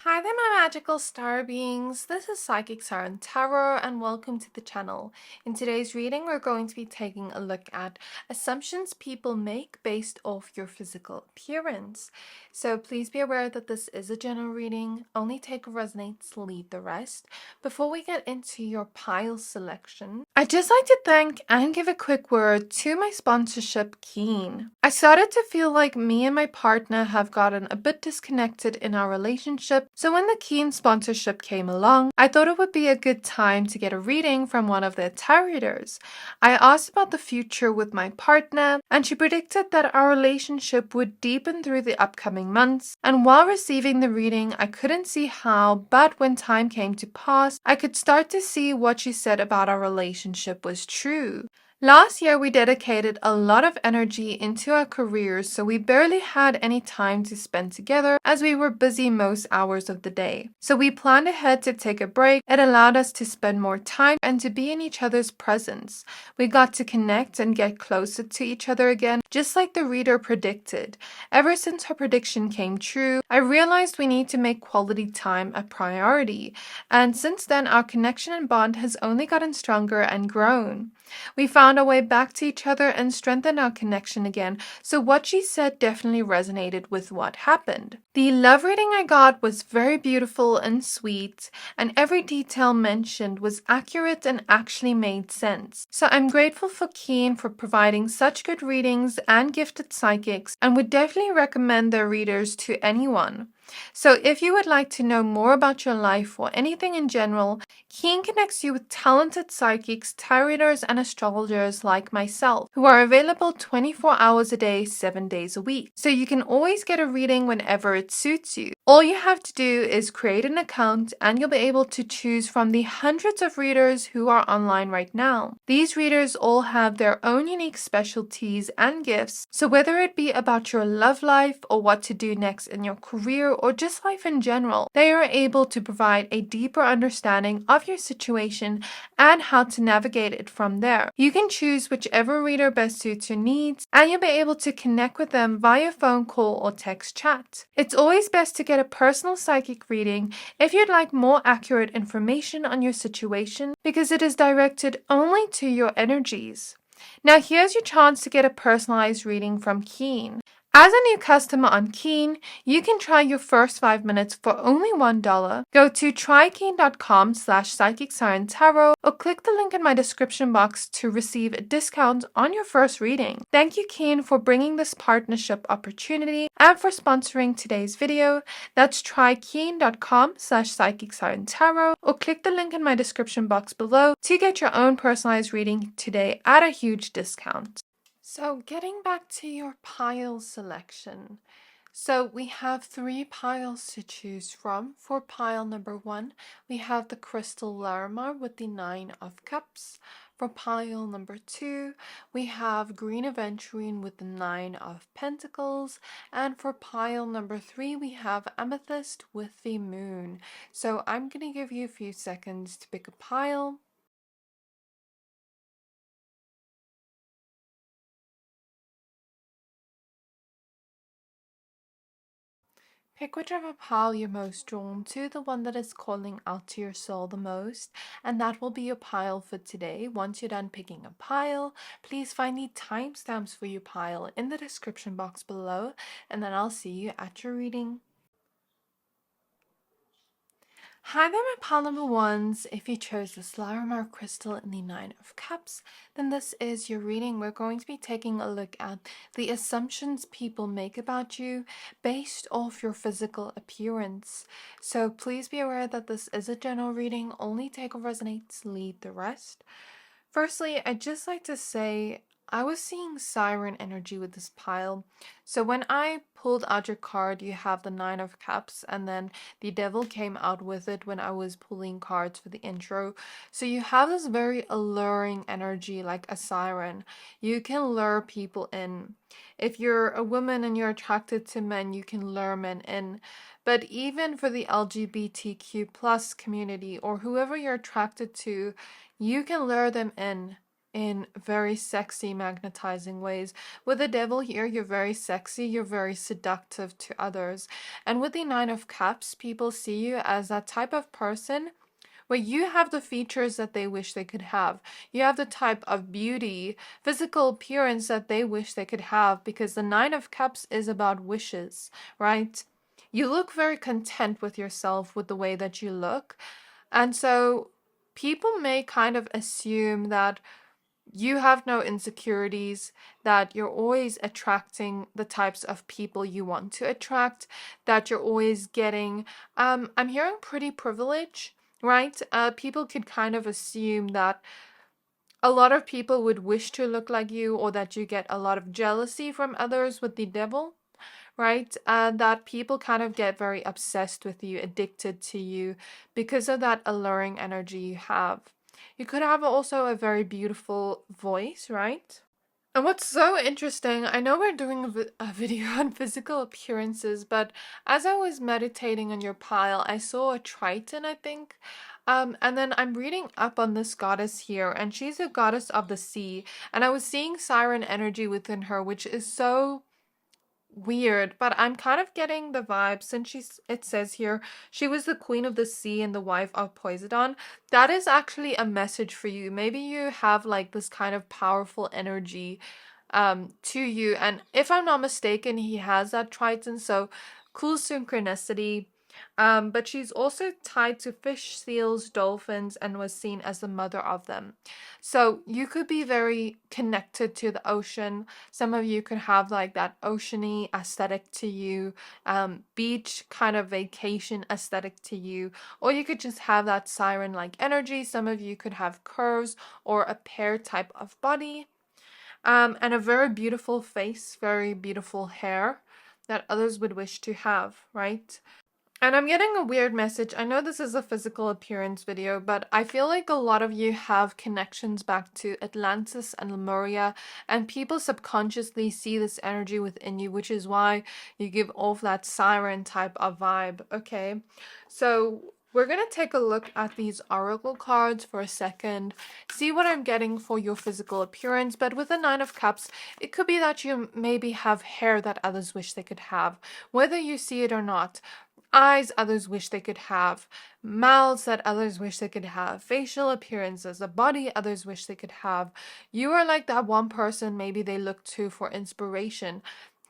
Hi there, my magical star beings. This is Psychic Siren Tarot, and welcome to the channel. In today's reading, we're going to be taking a look at assumptions people make based off your physical appearance. So please be aware that this is a general reading. Only take what resonates, leave the rest. Before we get into your pile selection, I'd just like to thank and give a quick word to my sponsorship, Keen. I started to feel like me and my partner have gotten a bit disconnected in our relationship, so when the Keen sponsorship came along, I thought it would be a good time to get a reading from one of their tarot readers. I asked about the future with my partner, and she predicted that our relationship would deepen through the upcoming months, and while receiving the reading, I couldn't see how, but when time came to pass, I could start to see what she said about our relationship was true. Last year, we dedicated a lot of energy into our careers, so we barely had any time to spend together as we were busy most hours of the day. So we planned ahead to take a break. It allowed us to spend more time and to be in each other's presence. We got to connect and get closer to each other again, just like the reader predicted. Ever since her prediction came true, I realized we need to make quality time a priority. And since then, our connection and bond has only gotten stronger and grown. We found our way back to each other and strengthened our connection again, so what she said definitely resonated with what happened. The love reading I got was very beautiful and sweet, and every detail mentioned was accurate and actually made sense. So I'm grateful for Keen for providing such good readings and gifted psychics, and would definitely recommend their readers to anyone. So if you would like to know more about your life or anything in general, Keen connects you with talented psychics, tarot readers, and astrologers like myself, who are available 24 hours a day, 7 days a week. So you can always get a reading whenever it suits you. All you have to do is create an account and you'll be able to choose from the hundreds of readers who are online right now. These readers all have their own unique specialties and gifts, so whether it be about your love life or what to do next in your career or just life in general, they are able to provide a deeper understanding of your situation and how to navigate it from there. You can choose whichever reader best suits your needs, and you'll be able to connect with them via phone call or text chat. It's always best to get a personal psychic reading if you'd like more accurate information on your situation, because it is directed only to your energies. Now here's your chance to get a personalized reading from Keen. As a new customer on Keen, you can try your first 5 minutes for only $1. Go to trykeen.com/psychicsciencetarot or click the link in my description box to receive a discount on your first reading. Thank you, Keen, for bringing this partnership opportunity and for sponsoring today's video. That's trykeen.com/psychicsciencetarot or click the link in my description box below to get your own personalized reading today at a huge discount. So getting back to your pile selection. So we have 3 piles to choose from. For pile number 1, we have the crystal Larimar with the 9 of cups. For pile number 2, we have green Aventurine with the 9 of pentacles. And for pile number 3, we have Amethyst with the moon. So I'm going to give you a few seconds to pick a pile. Pick whichever pile you're most drawn to, the one that is calling out to your soul the most, and that will be your pile for today. Once you're done picking a pile, please find the timestamps for your pile in the description box below, and then I'll see you at your reading. Hi there, my pile number 1s. If you chose this Larimar crystal in the 9 of cups, then this is your reading. We're going to be taking a look at the assumptions people make about you based off your physical appearance. So please be aware that this is a general reading. Only take what resonates, leave the rest. Firstly, I'd just like to say I was seeing siren energy with this pile. So when I pulled out your card, you have the 9 of cups, and then the devil came out with it when I was pulling cards for the intro. So you have this very alluring energy like a siren. You can lure people in. If you're a woman and you're attracted to men, you can lure men in. But even for the LGBTQ plus community or whoever you're attracted to, you can lure them in in very sexy, magnetizing ways. With the devil here, you're very sexy, you're very seductive to others. And with the Nine of Cups, people see you as that type of person where you have the features that they wish they could have. You have the type of beauty, physical appearance that they wish they could have, because the Nine of Cups is about wishes, right? You look very content with yourself, with the way that you look. And so people may kind of assume that you have no insecurities, that you're always attracting the types of people you want to attract, that you're always getting, I'm hearing pretty privilege, right? People could kind of assume that a lot of people would wish to look like you, or that you get a lot of jealousy from others with the devil, right? And that people kind of get very obsessed with you, addicted to you because of that alluring energy you have. You could have also a very beautiful voice, right? And what's so interesting, I know we're doing a video on physical appearances, but as I was meditating on your pile, I saw a Triton, I think. And then I'm reading up on this goddess here, and she's a goddess of the sea. And I was seeing siren energy within her, which is so weird, but I'm kind of getting the vibe, since it says here she was the queen of the sea and the wife of Poseidon. That is actually a message for you. Maybe you have like this kind of powerful energy to you, and if I'm not mistaken, he has that Triton, so cool synchronicity. But she's also tied to fish, seals, dolphins, and was seen as the mother of them. So you could be very connected to the ocean. Some of you could have like that oceany aesthetic to you, beach kind of vacation aesthetic to you, or you could just have that siren-like energy. Some of you could have curves or a pear type of body, and a very beautiful face, very beautiful hair that others would wish to have, right? And I'm getting a weird message. I know this is a physical appearance video, but I feel like a lot of you have connections back to Atlantis and Lemuria, and people subconsciously see this energy within you, which is why you give off that siren type of vibe, okay? So we're going to take a look at these oracle cards for a second, see what I'm getting for your physical appearance. But with the Nine of Cups, it could be that you maybe have hair that others wish they could have, whether you see it or not. Eyes others wish they could have, mouths that others wish they could have, facial appearances, a body others wish they could have. You are like that one person maybe they look to for inspiration,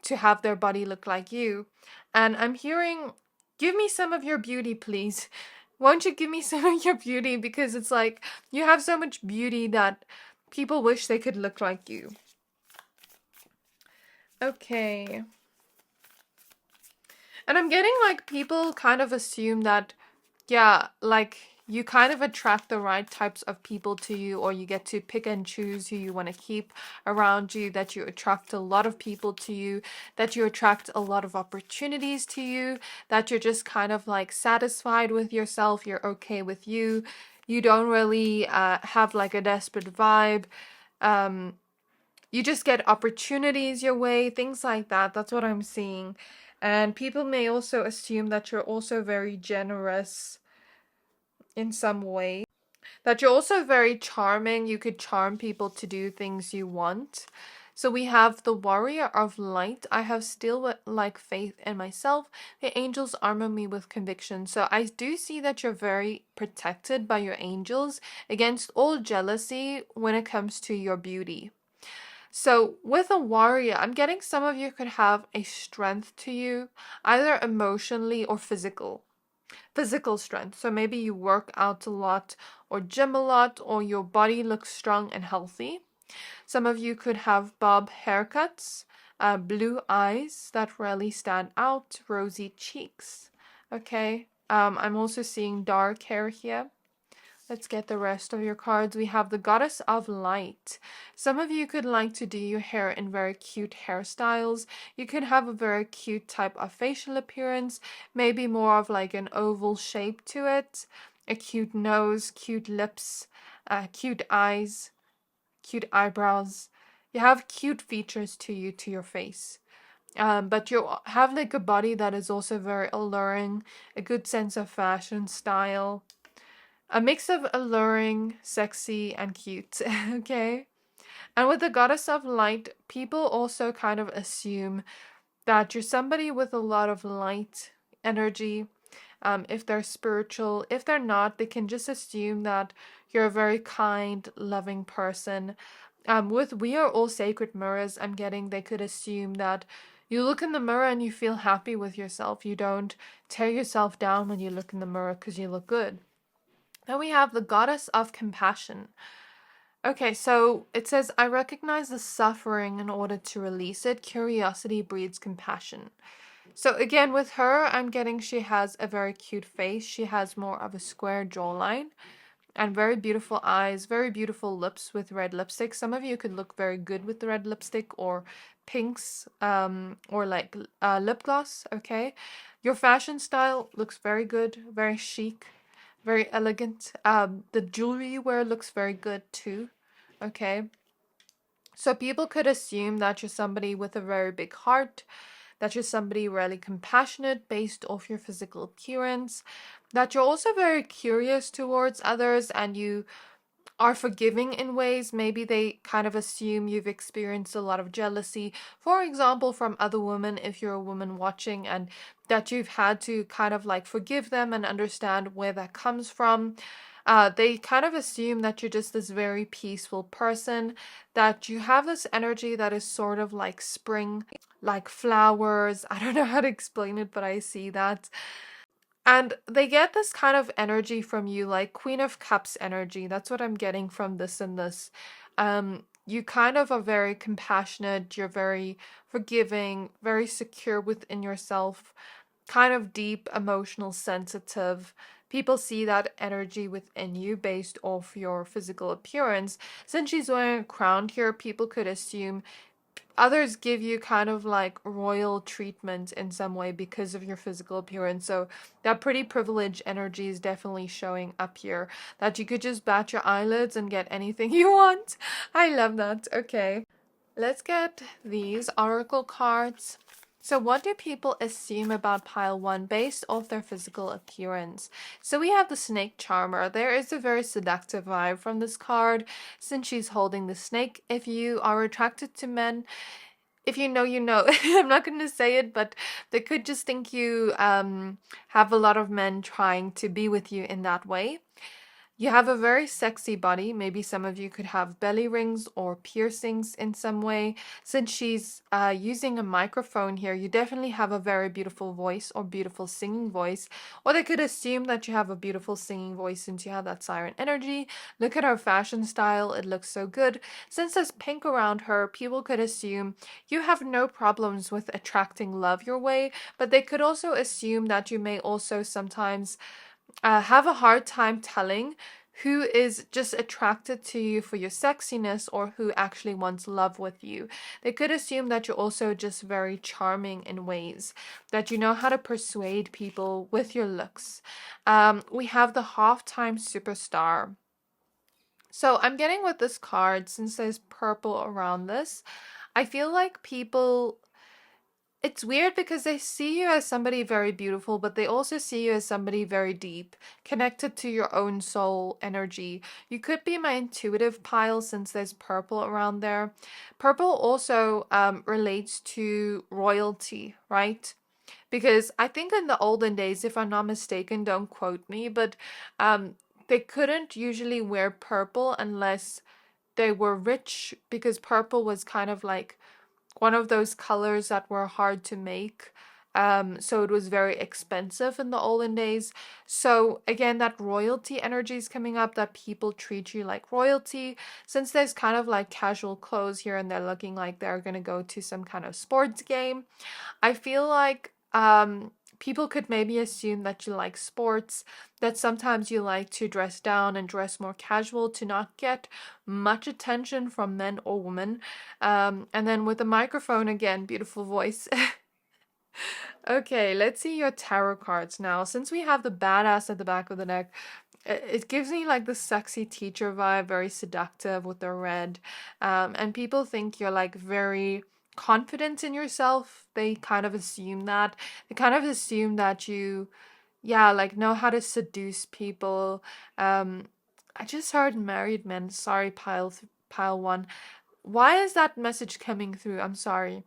to have their body look like you. And I'm hearing, give me some of your beauty, please. Won't you give me some of your beauty? Because it's like you have so much beauty that people wish they could look like you. Okay. And I'm getting like people kind of assume that, yeah, like you kind of attract the right types of people to you, or you get to pick and choose who you want to keep around you, that you attract a lot of people to you, that you attract a lot of opportunities to you, that you're just kind of like satisfied with yourself, you're okay with you, you don't really have like a desperate vibe. You just get opportunities your way, things like that. That's what I'm seeing. And people may also assume that you're also very generous in some way, that you're also very charming. You could charm people to do things you want. So we have the Warrior of Light. I have still like faith in myself. The angels armor me with conviction. So I do see that you're very protected by your angels against all jealousy when it comes to your beauty. So with a warrior, I'm getting some of you could have a strength to you, either emotionally or physical strength. So maybe you work out a lot or gym a lot, or your body looks strong and healthy. Some of you could have bob haircuts, blue eyes that really stand out, rosy cheeks. Okay, I'm also seeing dark hair here. Let's get the rest of your cards. We have the Goddess of Light. Some of you could like to do your hair in very cute hairstyles. You could have a very cute type of facial appearance, maybe more of like an oval shape to it, a cute nose, cute lips, cute eyes, cute eyebrows. You have cute features to you, to your face. But you have like a body that is also very alluring, a good sense of fashion style. A mix of alluring, sexy, and cute, okay? And with the goddess of light, people also kind of assume that you're somebody with a lot of light energy. If they're spiritual, if they're not, they can just assume that you're a very kind, loving person. With we are all sacred mirrors, I'm getting they could assume that you look in the mirror and you feel happy with yourself. You don't tear yourself down when you look in the mirror because you look good. Then we have the goddess of compassion. Okay, so it says, I recognize the suffering in order to release it. Curiosity breeds compassion. So again, with her, I'm getting she has a very cute face. She has more of a square jawline and very beautiful eyes, very beautiful lips with red lipstick. Some of you could look very good with the red lipstick or pinks, or like lip gloss, okay? Your fashion style looks very good, very chic, very elegant. The jewelry you wear looks very good too, okay? So people could assume that you're somebody with a very big heart, that you're somebody really compassionate based off your physical appearance, that you're also very curious towards others and you are forgiving in ways. Maybe they kind of assume you've experienced a lot of jealousy, for example, from other women, if you're a woman watching, and that you've had to kind of like forgive them and understand where that comes from. They kind of assume that you're just this very peaceful person, that you have this energy that is sort of like spring, like flowers. I don't know how to explain it, but I see that. And they get this kind of energy from you, like Queen of Cups energy. That's what I'm getting from this and this. You kind of are very compassionate, you're very forgiving, very secure within yourself, kind of deep, emotional, sensitive. People see that energy within you based off your physical appearance. Since she's wearing a crown here, people could assume others give you kind of like royal treatment in some way because of your physical appearance. So that pretty privileged energy is definitely showing up here. That you could just bat your eyelids and get anything you want. I love that. Okay. Let's get these oracle cards. So what do people assume about pile one based off their physical appearance? So we have the snake charmer. There is a very seductive vibe from this card since she's holding the snake. If you are attracted to men, if you know, you know. I'm not going to say it, but they could just think you have a lot of men trying to be with you in that way. You have a very sexy body. Maybe some of you could have belly rings or piercings in some way. Since she's using a microphone here, you definitely have a very beautiful voice or beautiful singing voice. Or they could assume that you have a beautiful singing voice since you have that siren energy. Look at her fashion style. It looks so good. Since there's pink around her, people could assume you have no problems with attracting love your way. But they could also assume that you may also sometimes have a hard time telling who is just attracted to you for your sexiness or who actually wants love with you. They could assume that you're also just very charming in ways, that you know how to persuade people with your looks. We have the halftime superstar. So I'm getting with this card, since there's purple around this, I feel like people, it's weird because they see you as somebody very beautiful, but they also see you as somebody very deep, connected to your own soul energy. You could be my intuitive pile since there's purple around there. Purple also relates to royalty, right? Because I think in the olden days, if I'm not mistaken, don't quote me, but they couldn't usually wear purple unless they were rich, because purple was kind of like one of those colors that were hard to make. So it was very expensive in the olden days. So again, that royalty energy is coming up, that people treat you like royalty. Since there's kind of like casual clothes here and they're looking like they're going to go to some kind of sports game, I feel like people could maybe assume that you like sports, that sometimes you like to dress down and dress more casual to not get much attention from men or women. And then with the microphone again, beautiful voice. Okay, let's see your tarot cards now. Since we have the badass at the back of the deck, it gives me like the sexy teacher vibe, very seductive with the red. And people think you're like very confident in yourself. They kind of assume that. They kind of assume that you, yeah, like know how to seduce people. I just heard married men. Sorry, pile one. Why is that message coming through? I'm sorry.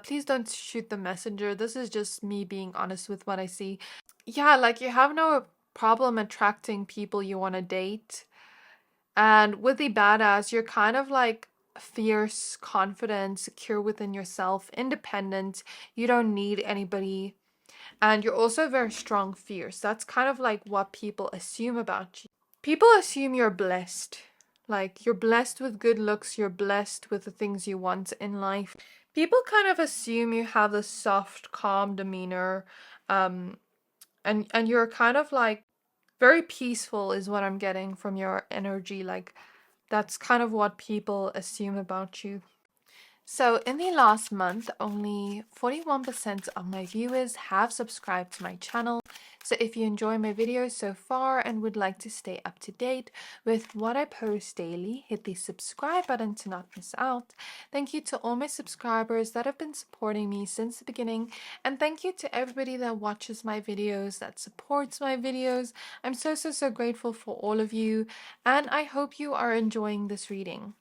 Please don't shoot the messenger. This is just me being honest with what I see. Yeah, like you have no problem attracting people you want to date. And with the badass, you're kind of like fierce, confident, secure within yourself, independent. You don't need anybody. And you're also very strong, fierce. That's kind of like what people assume about you. People assume you're blessed. Like you're blessed with good looks, you're blessed with the things you want in life. People kind of assume you have this soft, calm demeanor. Um, and you're kind of like very peaceful is what I'm getting from your energy. Like that's kind of what people assume about you. So in the last month, only 41% of my viewers have subscribed to my channel. So if you enjoy my videos so far and would like to stay up to date with what I post daily, hit the subscribe button to not miss out. Thank you to all my subscribers that have been supporting me since the beginning. And thank you to everybody that watches my videos, that supports my videos. I'm so grateful for all of you. And I hope you are enjoying this reading.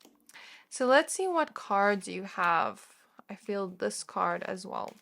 So let's see what cards you have. I feel this card as well.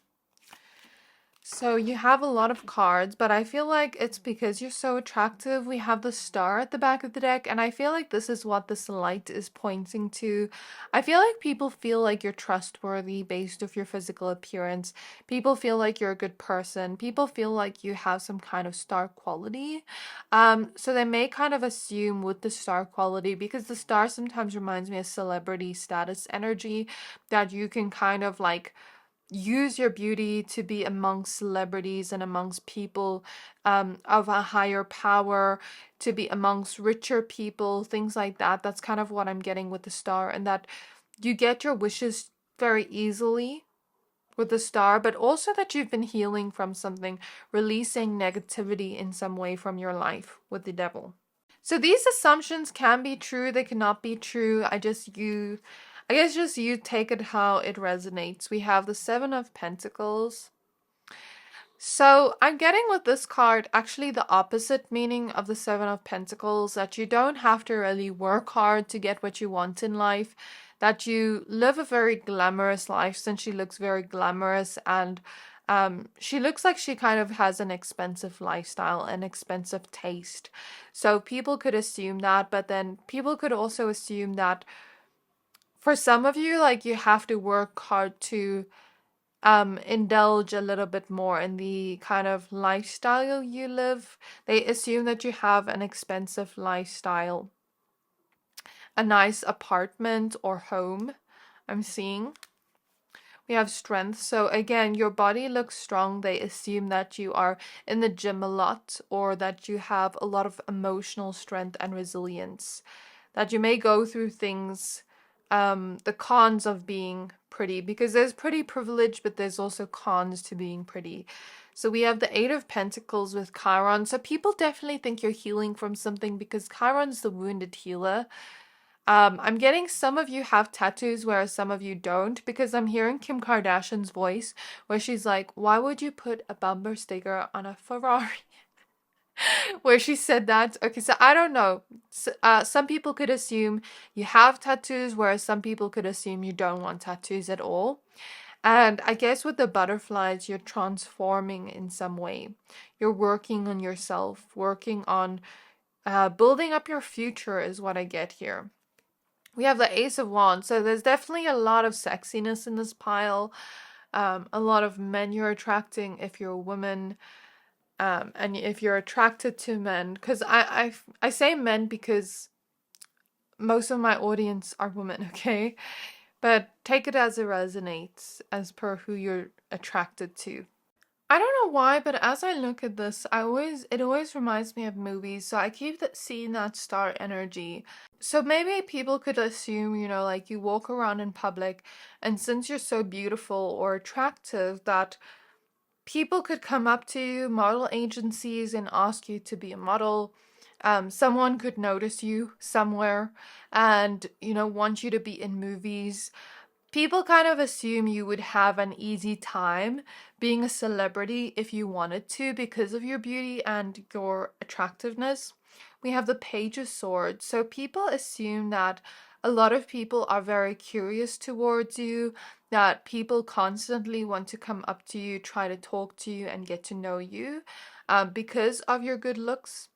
So you have a lot of cards, but I feel like it's because you're so attractive. We have the star at the back of the deck, and I feel like this is what this light is pointing to. I feel like people feel like you're trustworthy based off your physical appearance. People feel like you're a good person. People feel like you have some kind of star quality. So they may kind of assume with the star quality, because the star sometimes reminds me of celebrity status energy, that you can kind of like use your beauty to be amongst celebrities and amongst people of a higher power, to be amongst richer people, things like that. That's kind of what I'm getting with the star, and that you get your wishes very easily with the star, but also that you've been healing from something, releasing negativity in some way from your life with the devil. So these assumptions can be true, they cannot be true. I guess just you take it how it resonates. We have the Seven of Pentacles. So I'm getting with this card actually the opposite meaning of the Seven of Pentacles, that you don't have to really work hard to get what you want in life, that you live a very glamorous life, since she looks very glamorous, and she looks like she kind of has an expensive lifestyle, an expensive taste. So people could assume that, but then people could also assume that for some of you, like you have to work hard to indulge a little bit more in the kind of lifestyle you live. They assume that you have an expensive lifestyle, a nice apartment or home, I'm seeing. We have strength. So again, your body looks strong. They assume that you are in the gym a lot, or that you have a lot of emotional strength and resilience. That you may go through things, the cons of being pretty, because there's pretty privilege, but there's also cons to being pretty. So we have the Eight of Pentacles with Chiron. So people definitely think you're healing from something, because Chiron's the wounded healer. I'm getting some of you have tattoos, whereas some of you don't, because I'm hearing Kim Kardashian's voice where she's like, why would you put a bumper sticker on a Ferrari? Where she said that. Okay, so I don't know. Some people could assume you have tattoos, whereas some people could assume you don't want tattoos at all. And I guess with the butterflies, you're transforming in some way. You're working on yourself, working on building up your future is what I get here. We have the Ace of Wands, so there's definitely a lot of sexiness in this pile. A lot of men you're attracting if you're a woman. And if you're attracted to men, because I say men because most of my audience are women, okay? But take it as it resonates, as per who you're attracted to. I don't know why, but as I look at this, it always reminds me of movies, so I keep seeing that star energy. So maybe people could assume, you know, like you walk around in public, and since you're so beautiful or attractive, that people could come up to you, model agencies, and ask you to be a model. Someone could notice you somewhere and, you know, want you to be in movies. People kind of assume you would have an easy time being a celebrity if you wanted to, because of your beauty and your attractiveness. We have the Page of Swords. So people assume that A lot of people are very curious towards you, that people constantly want to come up to you, try to talk to you, and get to know you because of your good looks.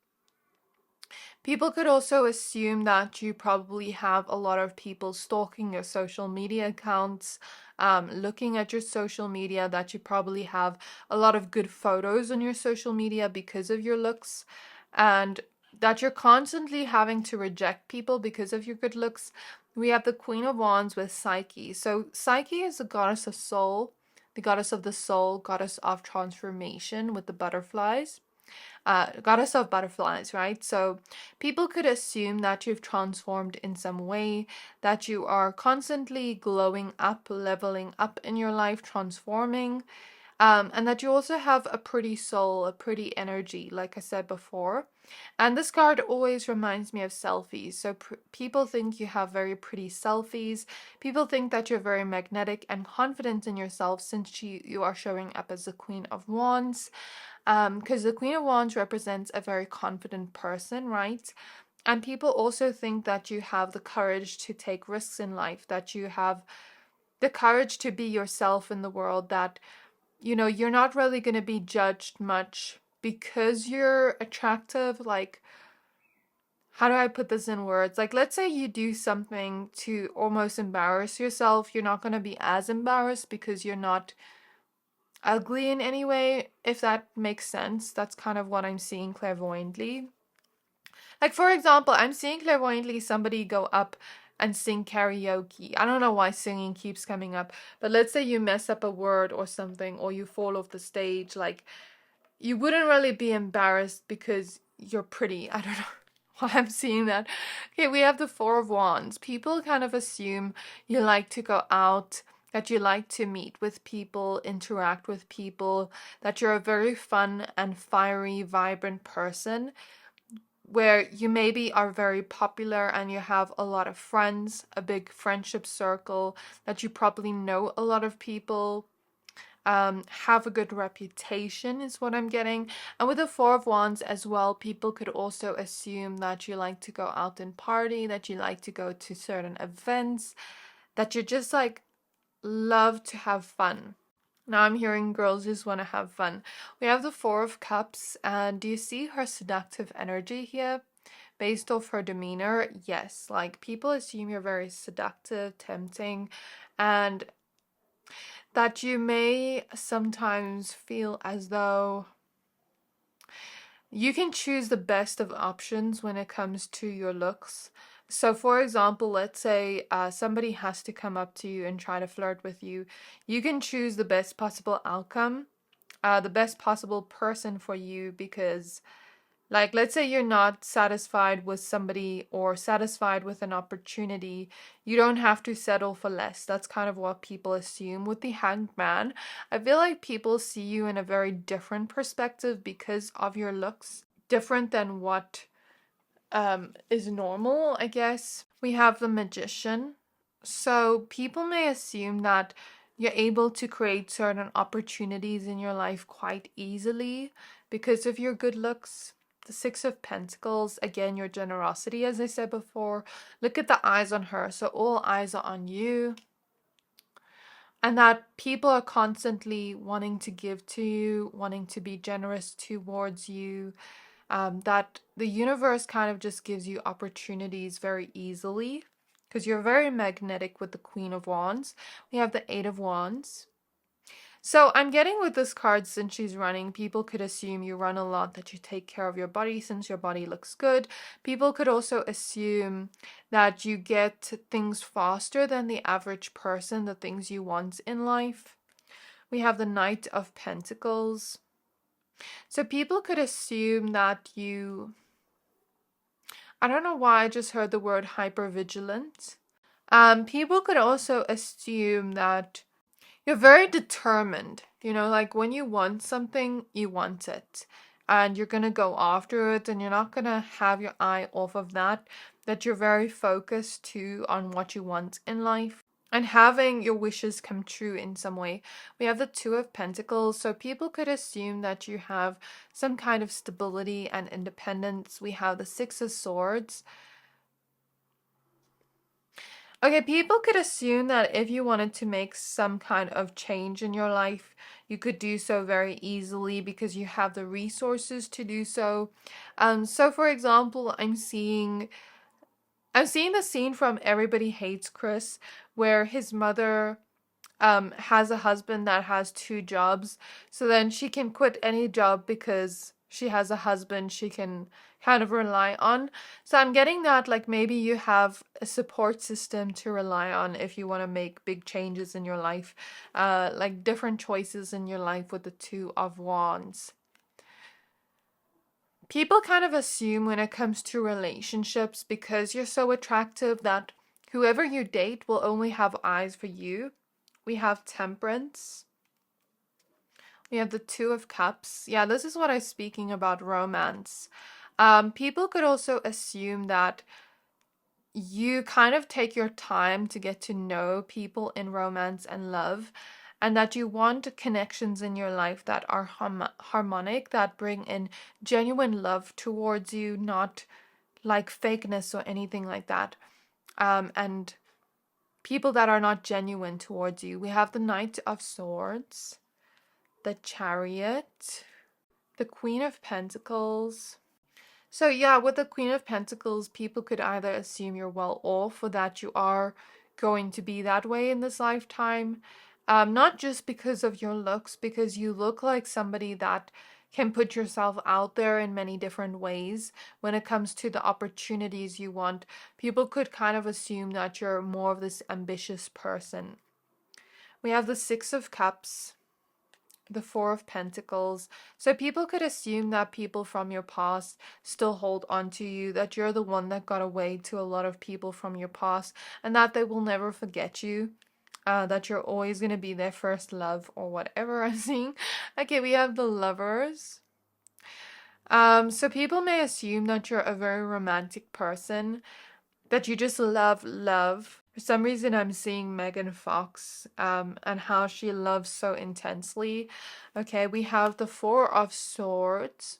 People could also assume that you probably have a lot of people stalking your social media accounts, looking at your social media, that you probably have a lot of good photos on your social media because of your looks, and that you're constantly having to reject people because of your good looks. We have the Queen of Wands with Psyche. So Psyche is the goddess of soul, the goddess of the soul, goddess of transformation with the butterflies. Goddess of butterflies, right? So people could assume that you've transformed in some way, that you are constantly glowing up, leveling up in your life, transforming, and that you also have a pretty soul, a pretty energy, like I said before. And this card always reminds me of selfies. So people think you have very pretty selfies. People think that you're very magnetic and confident in yourself, since you are showing up as the Queen of Wands. Because the Queen of Wands represents a very confident person, right? And people also think that you have the courage to take risks in life, that you have the courage to be yourself in the world, that, you know, you're not really going to be judged much because you're attractive. Like, how do I put this in words? Like, let's say you do something to almost embarrass yourself. You're not going to be as embarrassed because you're not ugly in any way, if that makes sense. That's kind of what I'm seeing clairvoyantly. Like, for example, I'm seeing clairvoyantly somebody go up and sing karaoke. I don't know why singing keeps coming up, but let's say you mess up a word or something, or you fall off the stage. Like, you wouldn't really be embarrassed because you're pretty. I don't know why I'm seeing that. Okay, we have the Four of Wands. People kind of assume you like to go out, that you like to meet with people, interact with people, that you're a very fun and fiery, vibrant person, where you maybe are very popular and you have a lot of friends, a big friendship circle, that you probably know a lot of people, have a good reputation is what I'm getting. And with the Four of Wands as well, people could also assume that you like to go out and party, that you like to go to certain events, that you just like love to have fun. Now I'm hearing girls just want to have fun. We have the Four of Cups, and do you see her seductive energy here? Based off her demeanor, yes, like people assume you're very seductive, tempting, and that you may sometimes feel as though you can choose the best of options when it comes to your looks. So, for example, let's say somebody has to come up to you and try to flirt with you. You can choose the best possible outcome, the best possible person for you, because, like, let's say you're not satisfied with somebody or satisfied with an opportunity, you don't have to settle for less. That's kind of what people assume. With the Hanged Man, I feel like people see you in a very different perspective because of your looks, different than what is normal, I guess. We have the Magician. So people may assume that you're able to create certain opportunities in your life quite easily because of your good looks. The Six of Pentacles, again, your generosity, as I said before. Look at the eyes on her. So all eyes are on you. And that people are constantly wanting to give to you, wanting to be generous towards you. That the universe kind of just gives you opportunities very easily because you're very magnetic with the Queen of Wands. We have the Eight of Wands. So I'm getting with this card, since she's running, people could assume you run a lot, that you take care of your body since your body looks good. People could also assume that you get things faster than the average person, the things you want in life. We have the Knight of Pentacles. So people could assume that you, I don't know why I just heard the word hypervigilant. People could also assume that you're very determined. You know, like when you want something, you want it. And you're going to go after it, and you're not going to have your eye off of that. That you're very focused too on what you want in life, and having your wishes come true in some way. We have the Two of Pentacles, so people could assume that you have some kind of stability and independence. We have the Six of Swords. Okay, people could assume that if you wanted to make some kind of change in your life, you could do so very easily because you have the resources to do so. So for example, I'm seeing the scene from Everybody Hates Chris where his mother has a husband that has two jobs. So then she can quit any job because she has a husband she can kind of rely on. So I'm getting that like maybe you have a support system to rely on if you want to make big changes in your life, like different choices in your life with the Two of Wands. People kind of assume when it comes to relationships because you're so attractive that whoever you date will only have eyes for you. We have Temperance. We have the Two of Cups. Yeah, this is what I'm speaking about romance. People could also assume that you kind of take your time to get to know people in romance and love, and that you want connections in your life that are harmonic, that bring in genuine love towards you, not like fakeness or anything like that. And people that are not genuine towards you. We have the Knight of Swords, the Chariot, the Queen of Pentacles. So yeah, with the Queen of Pentacles, people could either assume you're well off or that you are going to be that way in this lifetime. Not just because of your looks, because you look like somebody that can put yourself out there in many different ways when it comes to the opportunities you want. People could kind of assume that you're more of this ambitious person. We have the Six of Cups, the Four of Pentacles. So people could assume that people from your past still hold on to you, that you're the one that got away to a lot of people from your past, and that they will never forget you. That you're always going to be their first love or whatever I'm seeing. Okay, we have the Lovers. So people may assume that you're a very romantic person, that you just love love. For some reason, I'm seeing Megan Fox and how she loves so intensely. Okay, we have the Four of Swords.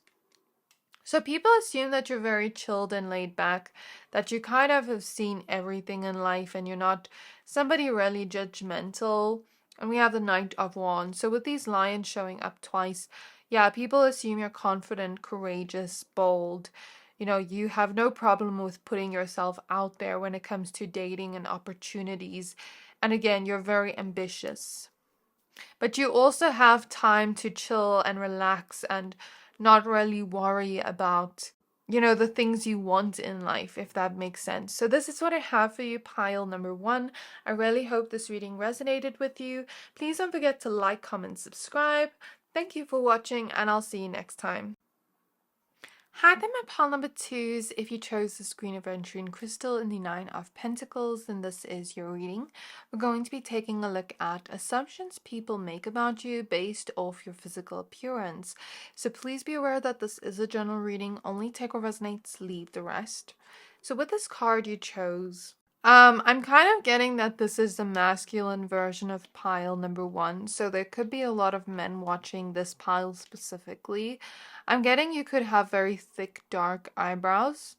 So people assume that you're very chilled and laid back, that you kind of have seen everything in life and you're not somebody really judgmental. And we have the Knight of Wands. So with these lions showing up twice, yeah, people assume you're confident, courageous, bold. You know, you have no problem with putting yourself out there when it comes to dating and opportunities. And again, you're very ambitious. But you also have time to chill and relax and not really worry about, the things you want in life, if that makes sense. So this is what I have for you, pile number 1. I really hope this reading resonated with you. Please don't forget to like, comment, subscribe. Thank you for watching, and I'll see you next time. Hi there, my pile number 2s. If you chose this green Aventurine crystal in the Nine of Pentacles, then this is your reading. We're going to be taking a look at assumptions people make about you based off your physical appearance. So please be aware that this is a general reading. Only take what resonates, leave the rest. So with this card you chose, I'm kind of getting that this is the masculine version of pile number 1, so there could be a lot of men watching this pile specifically. I'm getting you could have very thick, dark eyebrows,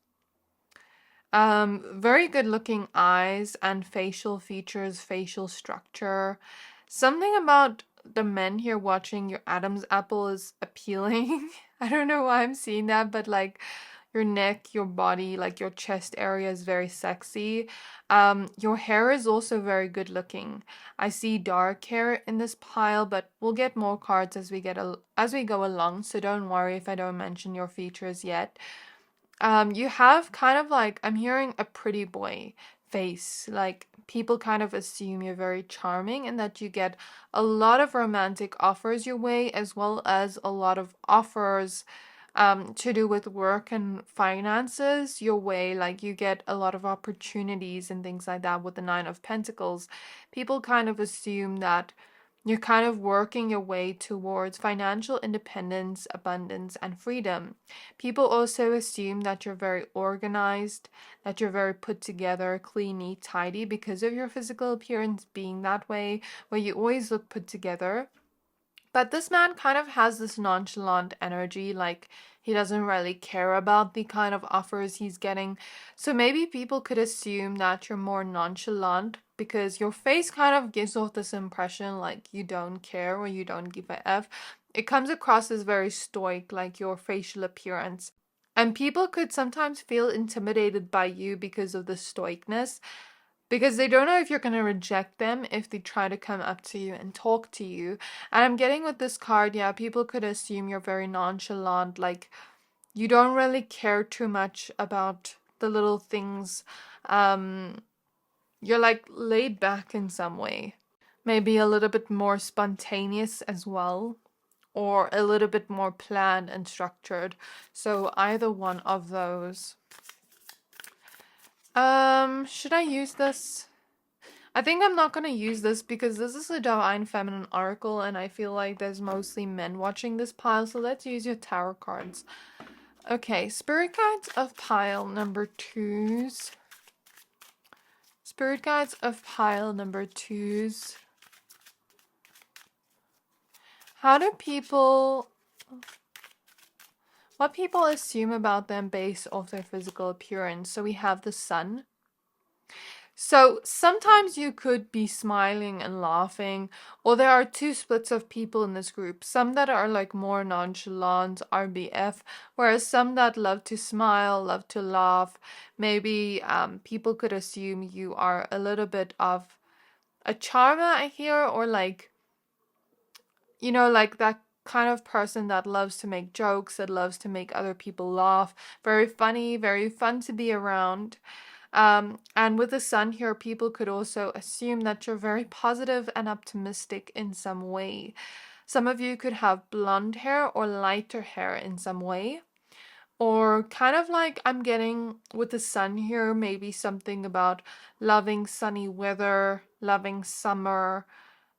very good looking eyes and facial features, facial structure. Something about the men here watching your Adam's apple is appealing. I don't know why I'm seeing that, but like your neck, your body, like your chest area is very sexy. Your hair is also very good looking. I see dark hair in this pile, but we'll get more cards as we go along, so don't worry if I don't mention your features yet. You have kind of like, I'm hearing a pretty boy face. Like people kind of assume you're very charming and that you get a lot of romantic offers your way, as well as a lot of offers to do with work and finances your way. Like you get a lot of opportunities and things like that with the Nine of Pentacles. People kind of assume that you're kind of working your way towards financial independence, abundance, and freedom. People also assume that you're very organized, that you're very put together, clean, neat, tidy because of your physical appearance being that way, where you always look put together. But this man kind of has this nonchalant energy, like he doesn't really care about the kind of offers he's getting. So maybe people could assume that you're more nonchalant because your face kind of gives off this impression like you don't care or you don't give a F. It comes across as very stoic, like your facial appearance. And people could sometimes feel intimidated by you because of the stoicness, because they don't know if you're going to reject them if they try to come up to you and talk to you. And I'm getting with this card, yeah, people could assume you're very nonchalant, like you don't really care too much about the little things. You're like laid back in some way. Maybe a little bit more spontaneous as well, or a little bit more planned and structured. So either one of those. Should I use this? I think I'm not going to use this because this is a Divine Feminine oracle and I feel like there's mostly men watching this pile, so let's use your tarot cards. Okay, Spirit Guides of pile number 2s. Spirit Guides of pile number 2s. What people assume about them based off their physical appearance. So we have the Sun. So sometimes you could be smiling and laughing, or there are two splits of people in this group. Some that are like more nonchalant, RBF, whereas some that love to smile, love to laugh. Maybe people could assume you are a little bit of a charmer, I hear, or like, you know, like that kind of person that loves to make jokes, that loves to make other people laugh. Very funny, very fun to be around. And with the Sun here, people could also assume that you're very positive and optimistic in some way. Some of you could have blonde hair or lighter hair in some way. Or kind of like I'm getting with the Sun here, maybe something about loving sunny weather, loving summer,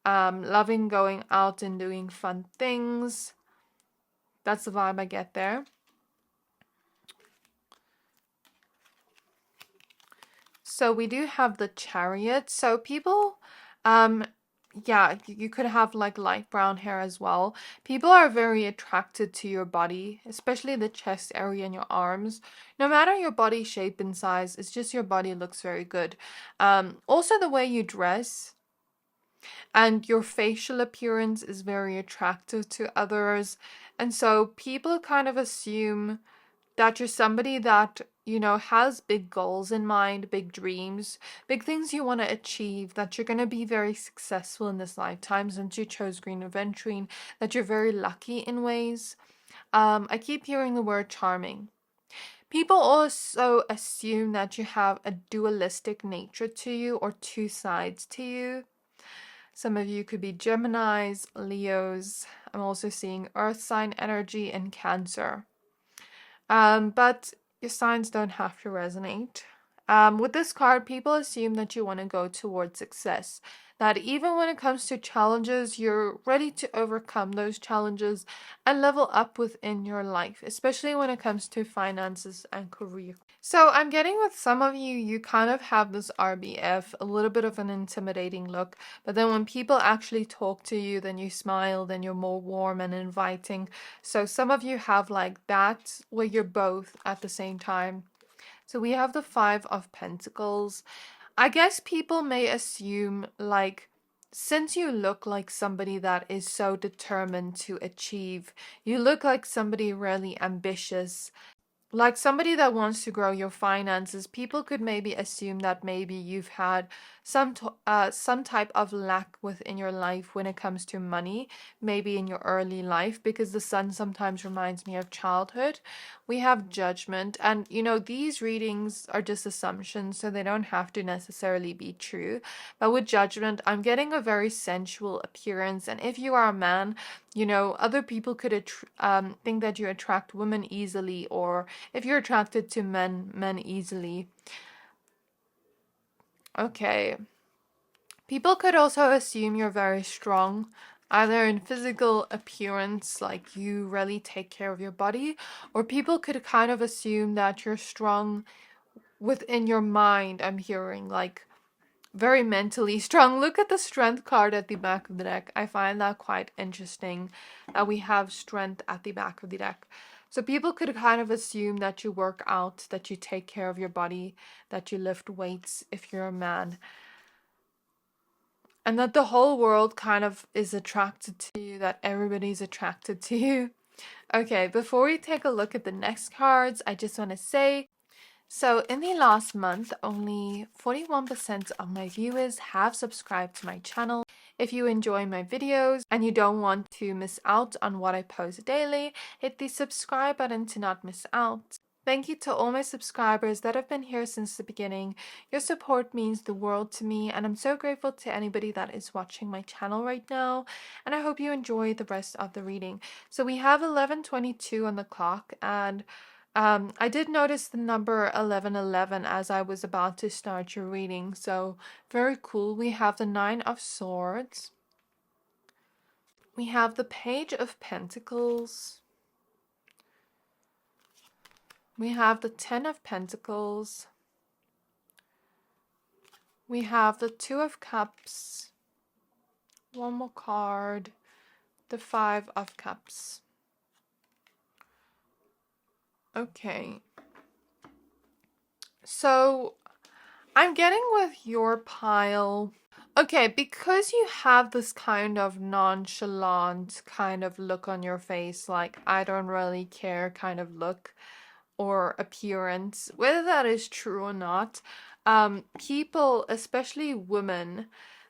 loving going out and doing fun things. That's the vibe I get there. So we do have the Chariot. So people, yeah, you could have like light brown hair as well. People are very attracted to your body, especially the chest area and your arms. No matter your body shape and size, it's just your body looks very good. Also the way you dress and your facial appearance is very attractive to others. And so people kind of assume that you're somebody that, you know, has big goals in mind, big dreams, big things you want to achieve, that you're going to be very successful in this lifetime since you chose Green Aventurine, that you're very lucky in ways. I keep hearing the word charming. People also assume that you have a dualistic nature to you or two sides to you. Some of you could be Geminis, Leos. I'm also seeing Earth sign energy and Cancer. But your signs don't have to resonate. With this card, people assume that you want to go towards success. That even when it comes to challenges, you're ready to overcome those challenges and level up within your life, especially when it comes to finances and career. So I'm getting with some of you, you kind of have this RBF, a little bit of an intimidating look, but then when people actually talk to you, then you smile, then you're more warm and inviting. So some of you have like that, where you're both at the same time. So we have the Five of Pentacles. I guess people may assume, like, since you look like somebody that is so determined to achieve, you look like somebody really ambitious, like somebody that wants to grow your finances, people could maybe assume that maybe you've had some type of lack within your life when it comes to money, maybe in your early life, because the Sun sometimes reminds me of childhood. We have Judgment, and you know, these readings are just assumptions, so they don't have to necessarily be true. But with Judgment, I'm getting a very sensual appearance, and if you are a man, you know, other people could think that you attract women easily, or if you're attracted to men easily. Okay. People could also assume you're very strong, either in physical appearance, like you really take care of your body, or people could kind of assume that you're strong within your mind. I'm hearing like very mentally strong. Look at the strength card at the back of the deck. I find that quite interesting that we have strength at the back of the deck. So people could kind of assume that you work out, that you take care of your body, that you lift weights if you're a man. And that the whole world kind of is attracted to you, that everybody's attracted to you. Okay, before we take a look at the next cards, I just want to say, so in the last month, only 41% of my viewers have subscribed to my channel. If you enjoy my videos and you don't want to miss out on what I post daily, hit the subscribe button to not miss out. Thank you to all my subscribers that have been here since the beginning. Your support means the world to me, and I'm so grateful to anybody that is watching my channel right now, and I hope you enjoy the rest of the reading. So we have 11:22 on the clock, and I did notice the number 1111 as I was about to start your reading, so very cool. We have the Nine of Swords. We have the Page of Pentacles. We have the Ten of Pentacles. We have the Two of Cups. One more card. The Five of Cups. Okay. So I'm getting with your pile. Okay, because you have this kind of nonchalant kind of look on your face, like I don't really care kind of look or appearance, whether that is true or not, people, especially women,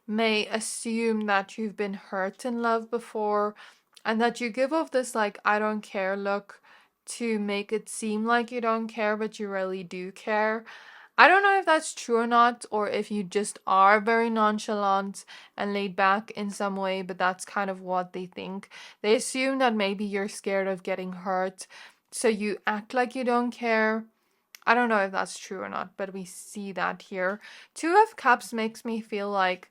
may assume that you've been hurt in love before and that you give off this like I don't care look to make it seem like you don't care, but you really do care. I don't know if that's true or not, or if you just are very nonchalant and laid back in some way, but that's kind of what they think. They assume that maybe you're scared of getting hurt, so you act like you don't care. I don't know if that's true or not, but we see that here. Two of Cups makes me feel like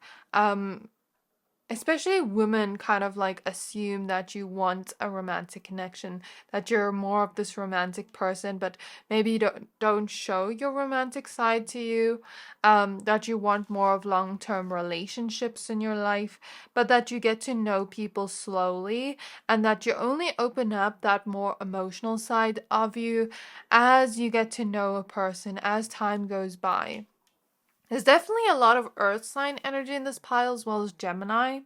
especially women kind of like assume that you want a romantic connection, that you're more of this romantic person, but maybe you don't show your romantic side to you, that you want more of long-term relationships in your life, but that you get to know people slowly and that you only open up that more emotional side of you as you get to know a person as time goes by. There's definitely a lot of earth sign energy in this pile as well as Gemini.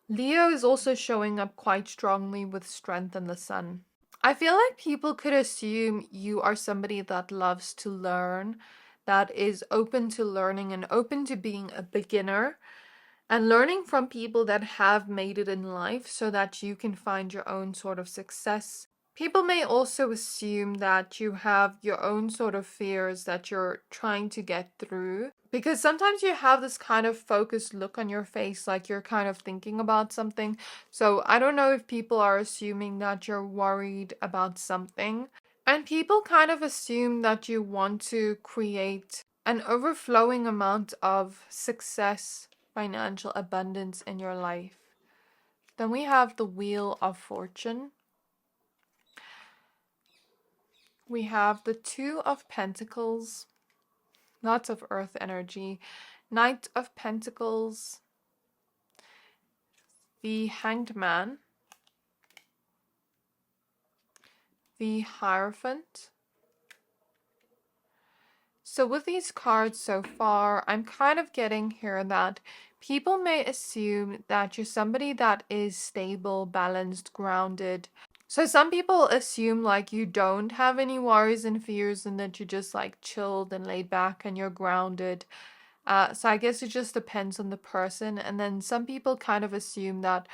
Leo is also showing up quite strongly with strength in the sun. I feel like people could assume you are somebody that loves to learn, that is open to learning and open to being a beginner and learning from people that have made it in life so that you can find your own sort of success. People may also assume that you have your own sort of fears that you're trying to get through, because sometimes you have this kind of focused look on your face, like you're kind of thinking about something. So I don't know if people are assuming that you're worried about something. And people kind of assume that you want to create an overflowing amount of success, financial abundance in your life. Then we have the Wheel of Fortune. We have the Two of Pentacles, lots of earth energy, Knight of Pentacles, the Hanged Man, the Hierophant. So with these cards so far, I'm kind of getting here that people may assume that you're somebody that is stable, balanced, grounded. So some people assume like you don't have any worries and fears and that you're just like chilled and laid back and you're grounded. So I guess it just depends on the person. And then some people kind of assume that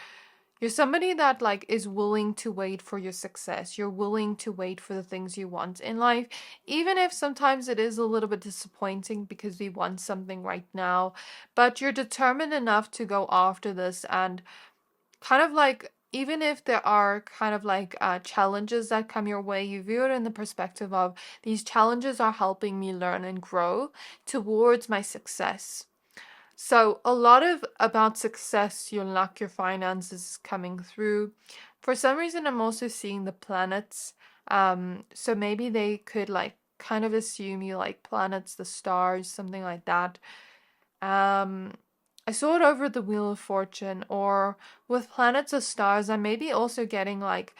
you're somebody that like is willing to wait for your success. You're willing to wait for the things you want in life, even if sometimes it is a little bit disappointing because we want something right now, but you're determined enough to go after this and kind of like even if there are kind of like challenges that come your way, you view it in the perspective of these challenges are helping me learn and grow towards my success. So a lot of about success, your luck, your finances coming through. For some reason, I'm also seeing the planets. So maybe they could like kind of assume you like planets, the stars, something like that. I saw it over the Wheel of Fortune, or with planets or stars. I'm maybe also getting like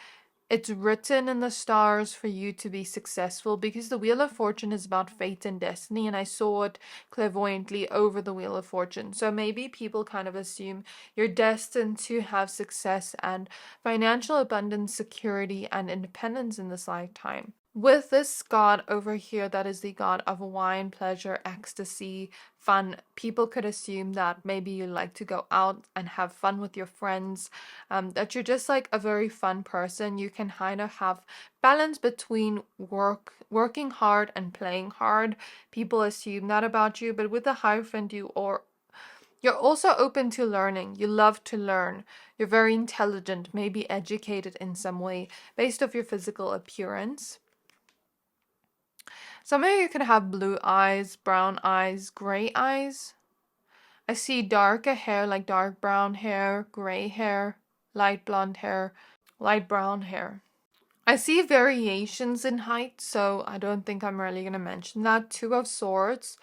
it's written in the stars for you to be successful, because the Wheel of Fortune is about fate and destiny, and I saw it clairvoyantly over the Wheel of Fortune. So maybe people kind of assume you're destined to have success and financial abundance, security, and independence in this lifetime. With this god over here, that is the god of wine, pleasure, ecstasy, fun, people could assume that maybe you like to go out and have fun with your friends, that you're just like a very fun person. You can kind of have balance between working hard and playing hard. People assume that about you, but with the Hierophant, you're also open to learning. You love to learn. You're very intelligent, maybe educated in some way based off your physical appearance. Some of you could have blue eyes, brown eyes, gray eyes. I see darker hair, like dark brown hair, gray hair, light blonde hair, light brown hair. I see variations in height, so I don't think I'm really going to mention that. Two of Swords.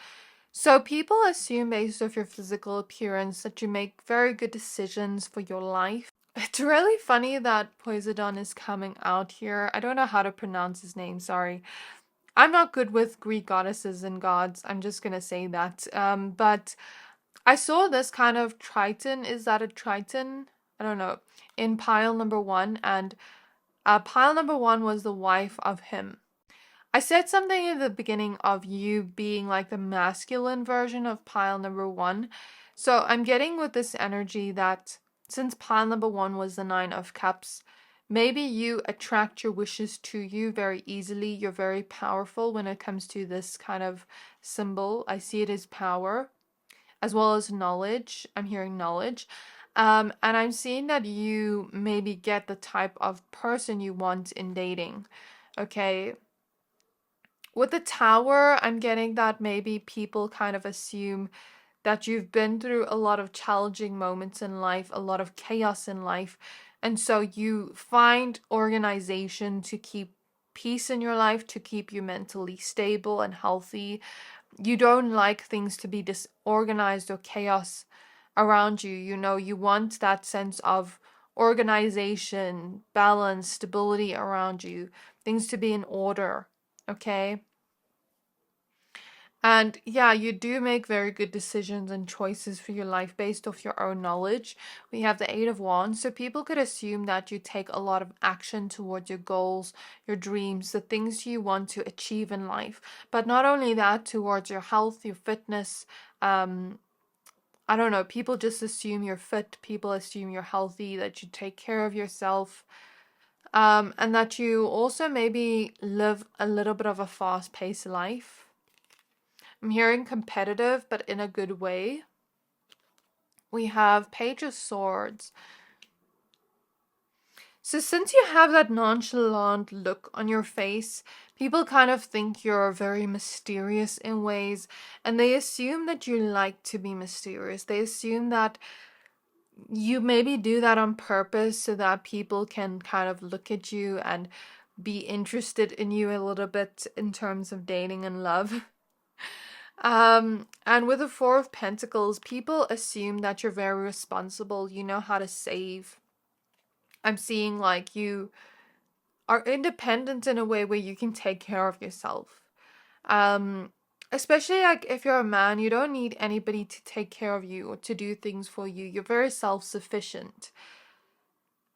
So people assume based off your physical appearance that you make very good decisions for your life. It's really funny that Poseidon is coming out here. I don't know how to pronounce his name, sorry. I'm not good with Greek goddesses and gods. I'm just gonna say that. But I saw this kind of Triton. Is that a Triton? I don't know. In pile number 1, and pile number 1 was the wife of him. I said something in the beginning of you being like the masculine version of pile number 1. So I'm getting with this energy that since pile number 1 was the 9 of Cups, maybe you attract your wishes to you very easily. You're very powerful when it comes to this kind of symbol. I see it as power as well as knowledge. I'm hearing knowledge. And I'm seeing that you maybe get the type of person you want in dating. Okay. With the Tower, I'm getting that maybe people kind of assume that you've been through a lot of challenging moments in life, a lot of chaos in life, and so you find organization to keep peace in your life, to keep you mentally stable and healthy. You don't like things to be disorganized or chaos around you. You know, you want that sense of organization, balance, stability around you, things to be in order, okay? And yeah, you do make very good decisions and choices for your life based off your own knowledge. We have the 8 of Wands, so people could assume that you take a lot of action towards your goals, your dreams, the things you want to achieve in life. But not only that, towards your health, your fitness. I don't know, people just assume you're fit, people assume you're healthy, that you take care of yourself. And that you also maybe live a little bit of a fast-paced life. I'm hearing competitive, but in a good way. We have Page of Swords. So since you have that nonchalant look on your face, people kind of think you're very mysterious in ways, and they assume that you like to be mysterious. They assume that you maybe do that on purpose so that people can kind of look at you and be interested in you a little bit in terms of dating and love. And with the 4 of Pentacles, people assume that you're very responsible, you know how to save. I'm seeing like you are independent in a way where you can take care of yourself. Especially like if you're a man, you don't need anybody to take care of you or to do things for you. You're very self-sufficient.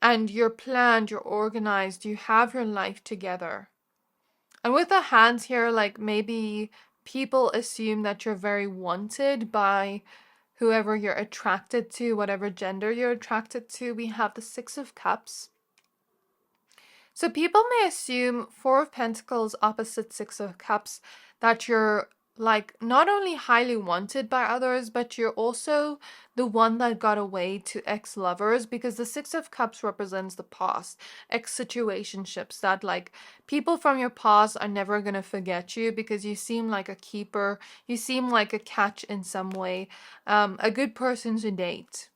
And you're planned, you're organized, you have your life together. And with the hands here, like maybe people assume that you're very wanted by whoever you're attracted to, whatever gender you're attracted to. We have the 6 of Cups. So people may assume 4 of Pentacles opposite 6 of Cups that you're like not only highly wanted by others, but you're also the one that got away to ex-lovers, because the 6 of Cups represents the past, ex-situationships, that like people from your past are never going to forget you because you seem like a keeper, you seem like a catch in some way, a good person to date.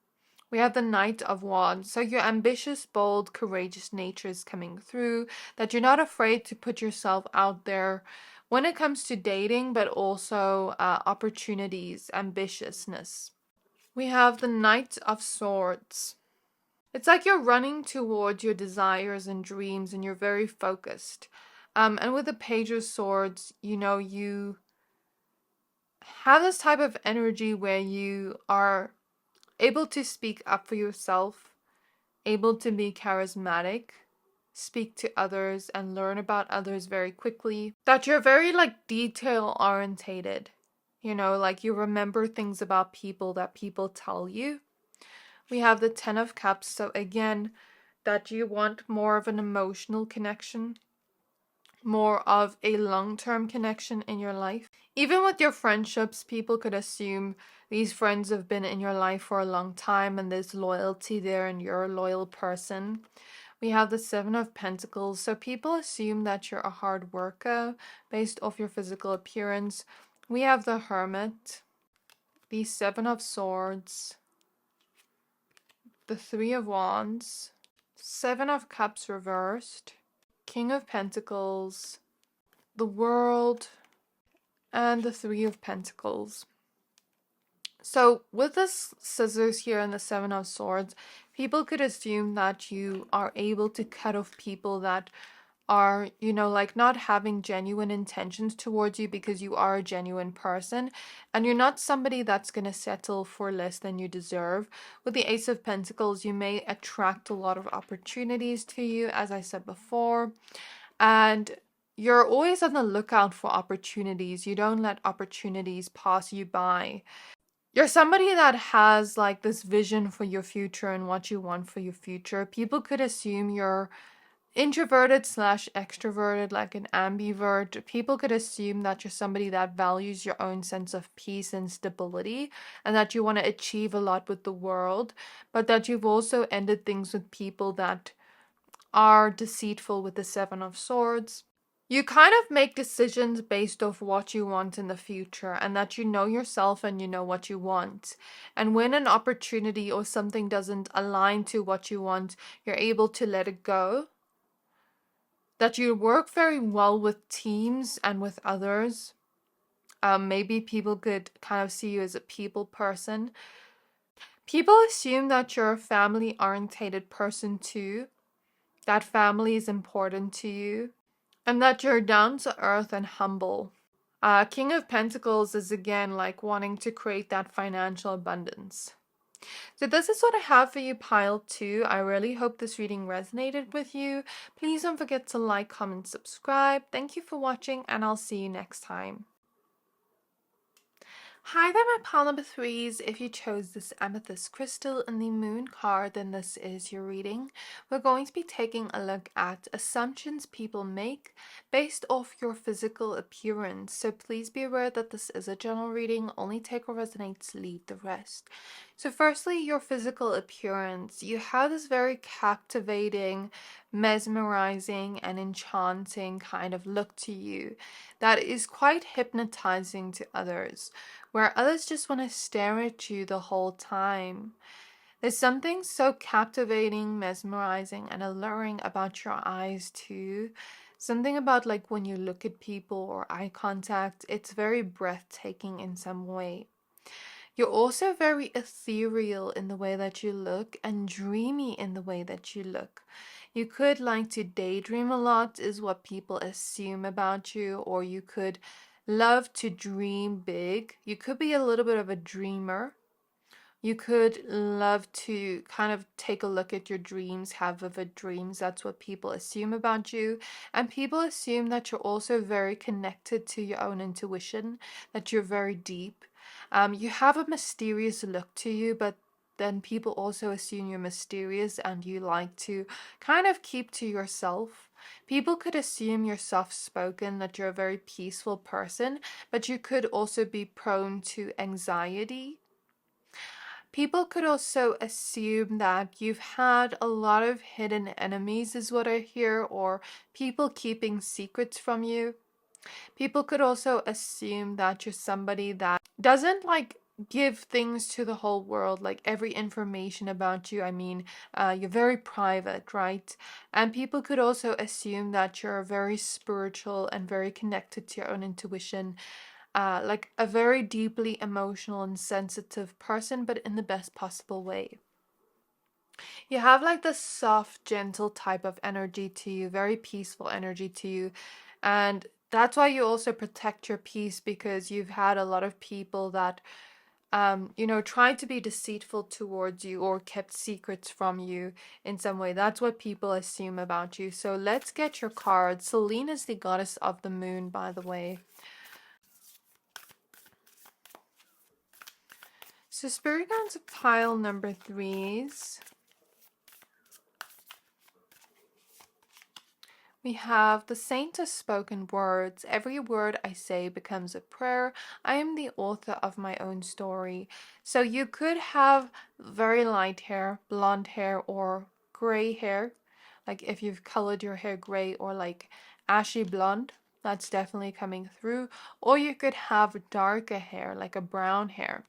We have the Knight of Wands. So your ambitious, bold, courageous nature is coming through, that you're not afraid to put yourself out there when it comes to dating, but also opportunities, ambitiousness. We have the Knight of Swords. It's like you're running towards your desires and dreams and you're very focused. And with the Page of Swords, you have this type of energy where you are able to speak up for yourself, able to be charismatic, speak to others and learn about others very quickly. That you're very detail orientated. Like you remember things about people that people tell you. We have the Ten of Cups. So again, that you want more of an emotional connection, more of a long-term connection in your life. Even with your friendships, people could assume these friends have been in your life for a long time and there's loyalty there and you're a loyal person. We have the Seven of Pentacles. So people assume that you're a hard worker based off your physical appearance. We have the Hermit, the Seven of Swords, the Three of Wands, Seven of Cups reversed, King of Pentacles, the World, and the Three of Pentacles. So with this Scissors here and the Seven of Swords, people could assume that you are able to cut off people that are, not having genuine intentions towards you because you are a genuine person and you're not somebody that's going to settle for less than you deserve. With the Ace of Pentacles, you may attract a lot of opportunities to you, as I said before, and you're always on the lookout for opportunities. You don't let opportunities pass you by. You're somebody that has this vision for your future and what you want for your future. People could assume you're introverted slash extroverted, like an ambivert. People could assume that you're somebody that values your own sense of peace and stability and that you want to achieve a lot with the world, but that you've also ended things with people that are deceitful with the Seven of Swords. You kind of make decisions based off what you want in the future and that you know yourself and you know what you want. And when an opportunity or something doesn't align to what you want, you're able to let it go. That you work very well with teams and with others. Maybe people could kind of see you as a people person. People assume that you're a family-orientated person too. That family is important to you. And that you're down to earth and humble. King of Pentacles is again wanting to create that financial abundance. So this is what I have for you, pile 2. I really hope this reading resonated with you. Please don't forget to like, comment, subscribe. Thank you for watching and I'll see you next time. Hi there, my pile number 3s. If you chose this amethyst crystal in the moon card, then this is your reading. We're going to be taking a look at assumptions people make based off your physical appearance. So please be aware that this is a general reading. Only take what resonates, leave the rest. So firstly, your physical appearance. You have this very captivating, mesmerizing, and enchanting kind of look to you that is quite hypnotizing to others, where others just want to stare at you the whole time. There's something so captivating, mesmerizing, and alluring about your eyes too. Something about when you look at people or eye contact, it's very breathtaking in some way. You're also very ethereal in the way that you look and dreamy in the way that you look. You could like to daydream a lot is what people assume about you, or you could love to dream big. You could be a little bit of a dreamer. You could love to kind of take a look at your dreams, have vivid dreams. That's what people assume about you. And people assume that you're also very connected to your own intuition, that you're very deep. You have a mysterious look to you, but then people also assume you're mysterious and you like to kind of keep to yourself. People could assume you're soft-spoken, that you're a very peaceful person, but you could also be prone to anxiety. People could also assume that you've had a lot of hidden enemies is what I hear, or people keeping secrets from you. People could also assume that you're somebody that doesn't give things to the whole world, like every information about you. I mean, you're very private, right? And people could also assume that you're very spiritual and very connected to your own intuition, like a very deeply emotional and sensitive person, but in the best possible way. You have like this soft, gentle type of energy to you, very peaceful energy to you. And that's why you also protect your peace, because you've had a lot of people that tried to be deceitful towards you or kept secrets from you in some way. That's what people assume about you. So let's get your card. Selene is the goddess of the moon, by the way. So Spirit Guides pile number 3s. We have the saint has spoken words. Every word I say becomes a prayer. I am the author of my own story. So you could have very light hair, blonde hair, or gray hair. Like if you've colored your hair gray or like ashy blonde, that's definitely coming through. Or you could have darker hair, like a brown hair.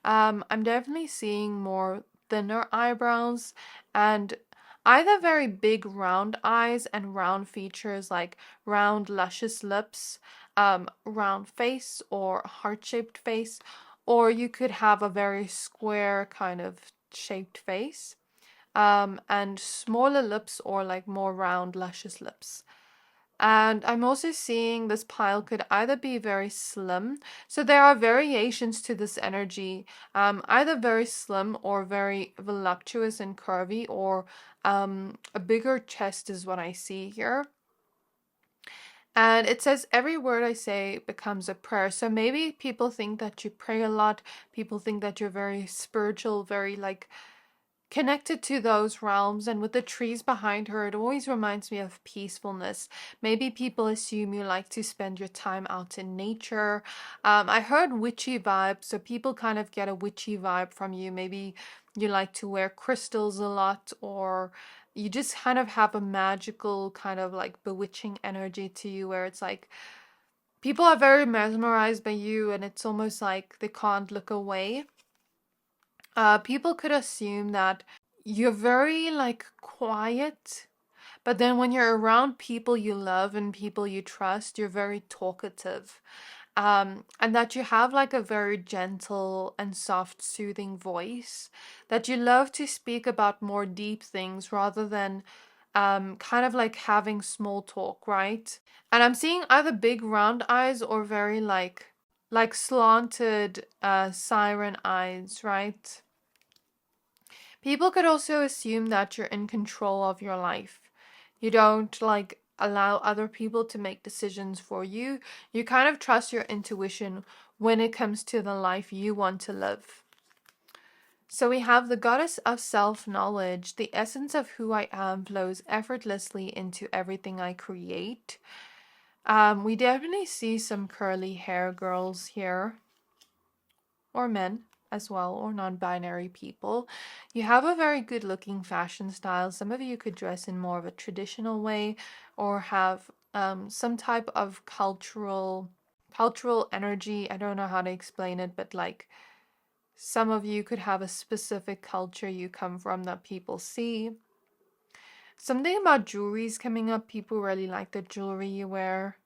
I'm definitely seeing more thinner eyebrows and either very big round eyes and round features like round luscious lips, round face or heart-shaped face, or you could have a very square kind of shaped face, and smaller lips or like more round luscious lips. And I'm also seeing this pile could either be very slim. So there are variations to this energy, either very slim or very voluptuous and curvy, or a bigger chest is what I see here. And it says every word I say becomes a prayer. So maybe people think that you pray a lot. People think that you're very spiritual, very like connected to those realms. And with the trees behind her, it always reminds me of peacefulness. Maybe people assume you like to spend your time out in nature. I heard witchy vibe, so people kind of get a witchy vibe from you. Maybe you like to wear crystals a lot, or you just kind of have a magical kind of like bewitching energy to you, where it's like people are very mesmerized by you and it's almost like they can't look away. People could assume that you're very like quiet, but then when you're around people you love and people you trust, you're very talkative. And that you have like a very gentle and soft, soothing voice, that you love to speak about more deep things rather than kind of like having small talk, right? And I'm seeing either big round eyes or very like slanted siren eyes, right? People could also assume that you're in control of your life. You don't like allow other people to make decisions for you. You kind of trust your intuition when it comes to the life you want to live. So we have the goddess of self-knowledge. The essence of who I am flows effortlessly into everything I create. We definitely see some curly hair girls here, or men as well, or non-binary people. You have a very good looking fashion style. Some of you could dress in more of a traditional way or have some type of cultural energy. I don't know how to explain it, but like some of you could have a specific culture you come from that people see. Something about jewelry is coming up. People really like the jewelry you wear.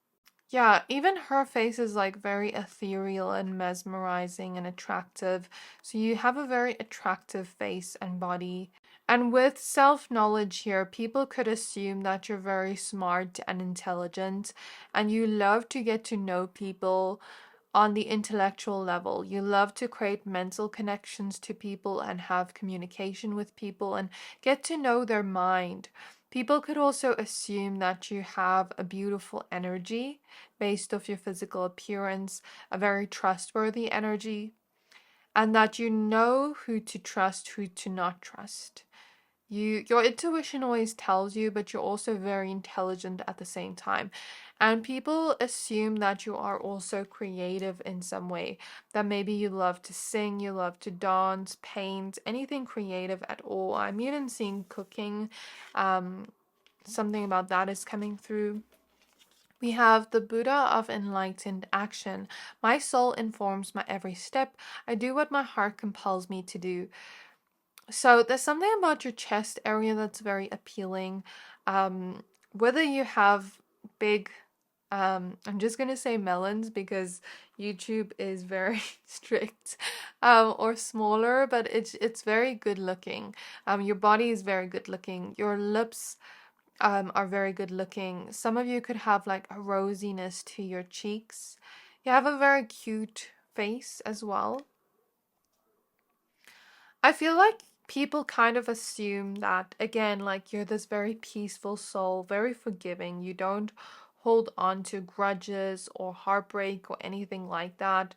Yeah, even her face is like very ethereal and mesmerizing and attractive. So you have a very attractive face and body. And with self-knowledge here, people could assume that you're very smart and intelligent and you love to get to know people on the intellectual level. You love to create mental connections to people and have communication with people and get to know their mind. People could also assume that you have a beautiful energy based off your physical appearance, a very trustworthy energy, and that you know who to trust, who to not trust. Your intuition always tells you, but you're also very intelligent at the same time. And people assume that you are also creative in some way, that maybe you love to sing, you love to dance, paint, anything creative at all. I'm even seeing cooking. Something about that is coming through. We have the Buddha of enlightened action. My soul informs my every step. I do what my heart compels me to do. So there's something about your chest area that's very appealing. Whether you have big, I'm just gonna say melons because YouTube is very strict, or smaller, but it's very good looking. Your body is very good looking. Your lips are very good looking. Some of you could have like a rosiness to your cheeks. You have a very cute face as well. I feel like people kind of assume that, again, like you're this very peaceful soul, very forgiving. You don't hold on to grudges or heartbreak or anything like that.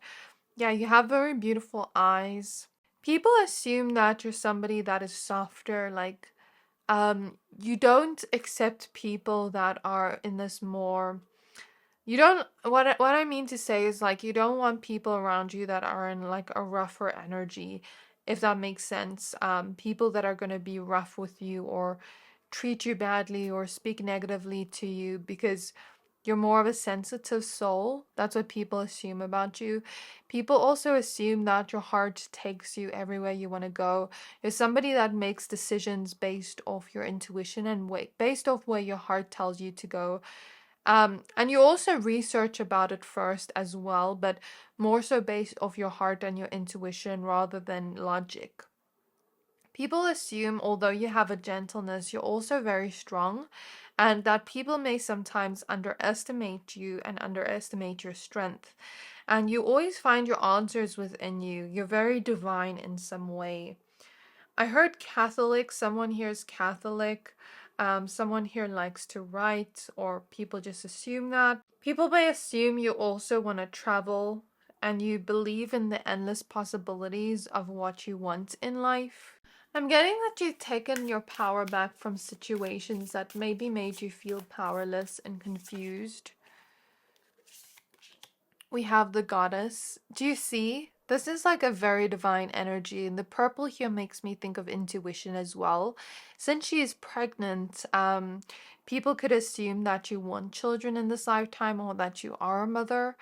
Yeah, you have very beautiful eyes. People assume that you're somebody that is softer, like you don't accept people that are in this more, you don't, what I mean to say is like you don't want people around you that are in like a rougher energy, if that makes sense. People that are going to be rough with you or treat you badly or speak negatively to you because you're more of a sensitive soul. That's what people assume about you. People also assume that your heart takes you everywhere you want to go. You're somebody that makes decisions based off your intuition and based off where your heart tells you to go. And you also research about it first as well, but more so based off your heart and your intuition rather than logic. People assume, although you have a gentleness, you're also very strong, and that people may sometimes underestimate you and underestimate your strength. And you always find your answers within you. You're very divine in some way. I heard Catholic, someone here is Catholic. Someone here likes to write, or people just assume that. People may assume you also want to travel and you believe in the endless possibilities of what you want in life. I'm getting that you've taken your power back from situations that maybe made you feel powerless and confused. We have the goddess. Do you see? This is like a very divine energy, and the purple here makes me think of intuition as well. Since she is pregnant, people could assume that you want children in this lifetime or that you are a mother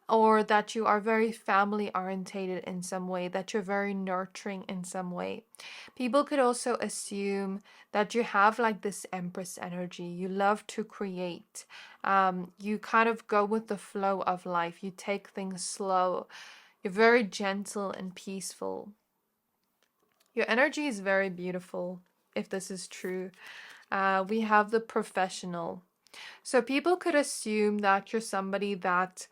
or that you are very family orientated in some way, that you're very nurturing in some way. People could also assume that you have like this Empress energy. You love to create. You kind of go with the flow of life. You take things slow. You're very gentle and peaceful. Your energy is very beautiful, if this is true. We have the professional. So people could assume that you're somebody that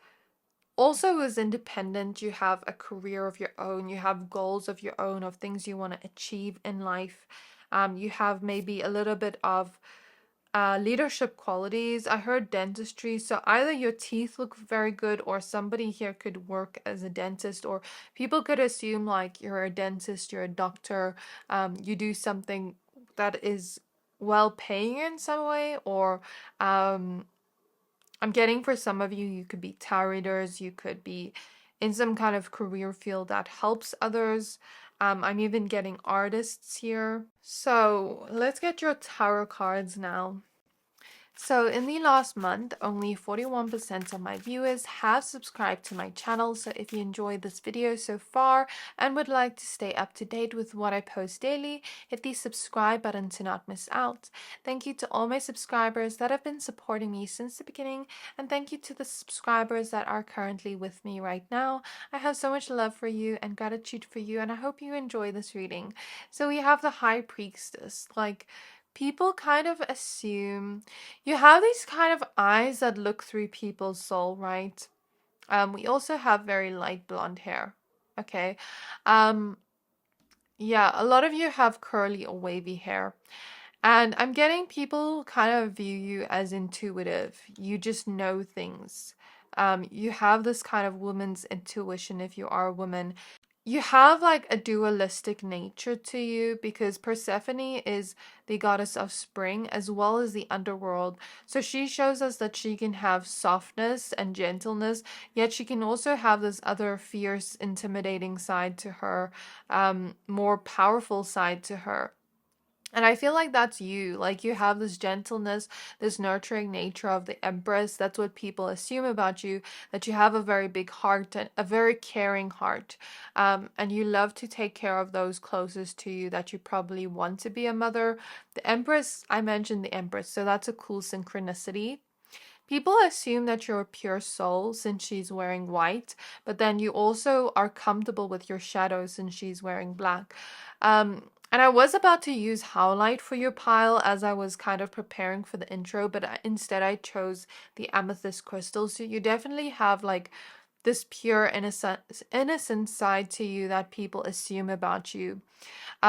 also is independent. You have a career of your own. You have goals of your own, of things you want to achieve in life. You have maybe a little bit of leadership qualities. I heard dentistry. So either your teeth look very good or somebody here could work as a dentist, or people could assume like you're a dentist, you're a doctor, you do something that is well paying in some way, or I'm getting for some of you, you could be tarot readers, you could be in some kind of career field that helps others. I'm even getting artists here. So let's get your tarot cards now. So in the last month, only 41% of my viewers have subscribed to my channel. So if you enjoyed this video so far and would like to stay up to date with what I post daily, hit the subscribe button to not miss out. Thank you to all my subscribers that have been supporting me since the beginning, and thank you to the subscribers that are currently with me right now. I have so much love for you and gratitude for you, and I hope you enjoy this reading. So we have the High Priestess. Like, people kind of assume you have these kind of eyes that look through people's soul, right? We also have very light blonde hair. Okay. Yeah, a lot of you have curly or wavy hair. And I'm getting people kind of view you as intuitive. You just know things. You have this kind of woman's intuition if you are a woman. You have like a dualistic nature to you because Persephone is the goddess of spring as well as the underworld. So she shows us that she can have softness and gentleness, yet she can also have this other fierce, intimidating side to her, more powerful side to her. And I feel like that's you. Like you have this gentleness, this nurturing nature of the Empress. That's what people assume about you, that you have a very big heart and a very caring heart. And you love to take care of those closest to you, that you probably want to be a mother. The Empress, I mentioned the Empress, so that's a cool synchronicity. People assume that you're a pure soul since she's wearing white, but then you also are comfortable with your shadow since she's wearing black. And I was about to use Howlite for your pile as I was kind of preparing for the intro, but instead I chose the Amethyst crystal. So you definitely have like this pure innocent side to you that people assume about you.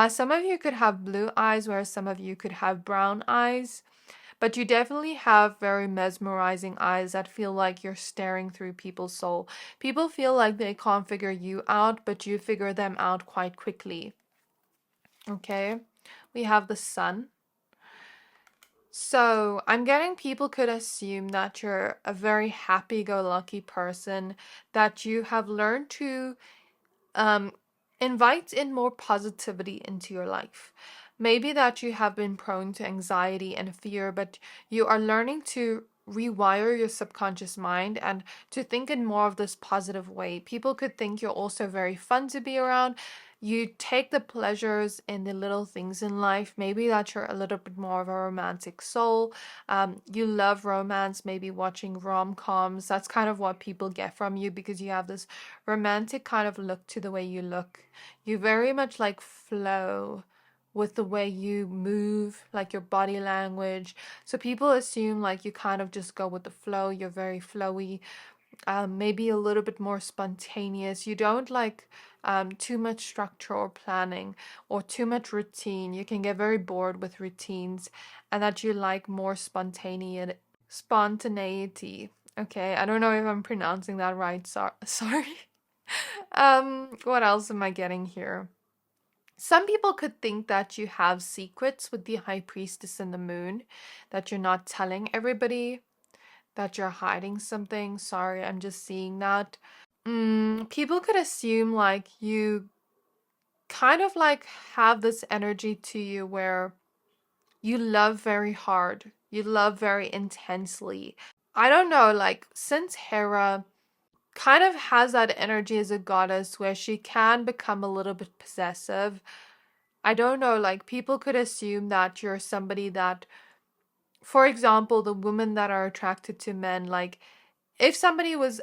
Some of you could have blue eyes, whereas some of you could have brown eyes. But you definitely have very mesmerizing eyes that feel like you're staring through people's soul. People feel like they can't figure you out, but you figure them out quite quickly. Okay, we have the Sun. So I'm getting people could assume that you're a very happy-go-lucky person, that you have learned to um, invite in more positivity into your life. Maybe that you have been prone to anxiety and fear, but you are learning to rewire your subconscious mind and to think in more of this positive way. People could think you're also very fun to be around. You take the pleasures in the little things in life. Maybe that you're a little bit more of a romantic soul. You love romance, maybe watching rom-coms. That's kind of what people get from you because you have this romantic kind of look to the way you look. You very much like flow with the way you move, like your body language. So people assume like you kind of just go with the flow. You're very flowy, maybe a little bit more spontaneous. You don't like too much structure or planning or too much routine. You can get very bored with routines, and that you like more spontaneity. Okay, I don't know if I'm pronouncing that right. Sorry. What else am I getting here? Some people could think that you have secrets with the High Priestess and the Moon, that you're not telling everybody, that you're hiding something. Sorry, I'm just seeing that. People could assume like you kind of like have this energy to you where you love very hard, you love very intensely. I don't know, like since Hera kind of has that energy as a goddess where she can become a little bit possessive. I don't know, like people could assume that you're somebody that, for example, the women that are attracted to men, like if somebody was,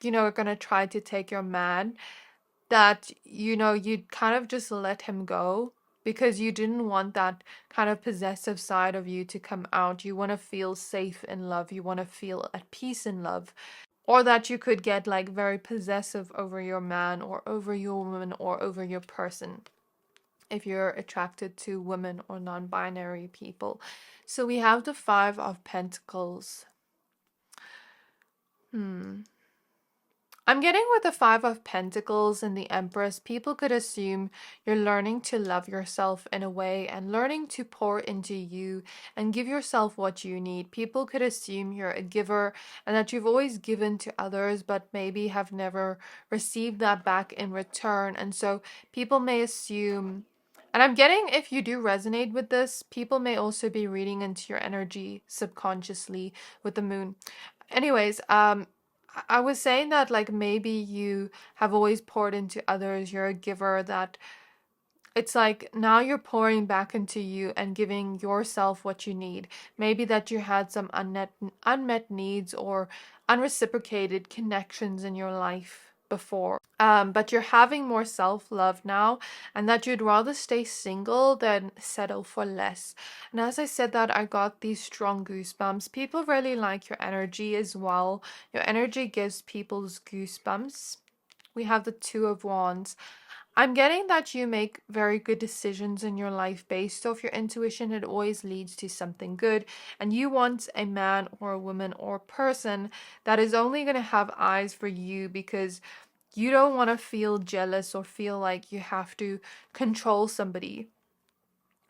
gonna try to take your man, that, you'd kind of just let him go because you didn't want that kind of possessive side of you to come out. You want to feel safe in love. You want to feel at peace in love. Or that you could get like very possessive over your man or over your woman or over your person if you're attracted to women or non-binary people. So we have the Five of Pentacles. I'm getting with the Five of Pentacles and the Empress, people could assume you're learning to love yourself in a way and learning to pour into you and give yourself what you need. People could assume you're a giver and that you've always given to others, but maybe have never received that back in return. And so people may assume, and I'm getting, if you do resonate with this, people may also be reading into your energy subconsciously with the moon. Anyways, I was saying that like maybe you have always poured into others, you're a giver, that it's like now you're pouring back into you and giving yourself what you need. Maybe that you had some unmet needs or unreciprocated connections in your life before. But you're having more self-love now, and that you'd rather stay single than settle for less. And as I said that, I got these strong goosebumps. People really like your energy as well. Your energy gives people's goosebumps. We have the Two of Wands. I'm getting that you make very good decisions in your life based off your intuition. It always leads to something good. And you want a man or a woman or person that is only going to have eyes for you because you don't want to feel jealous or feel like you have to control somebody.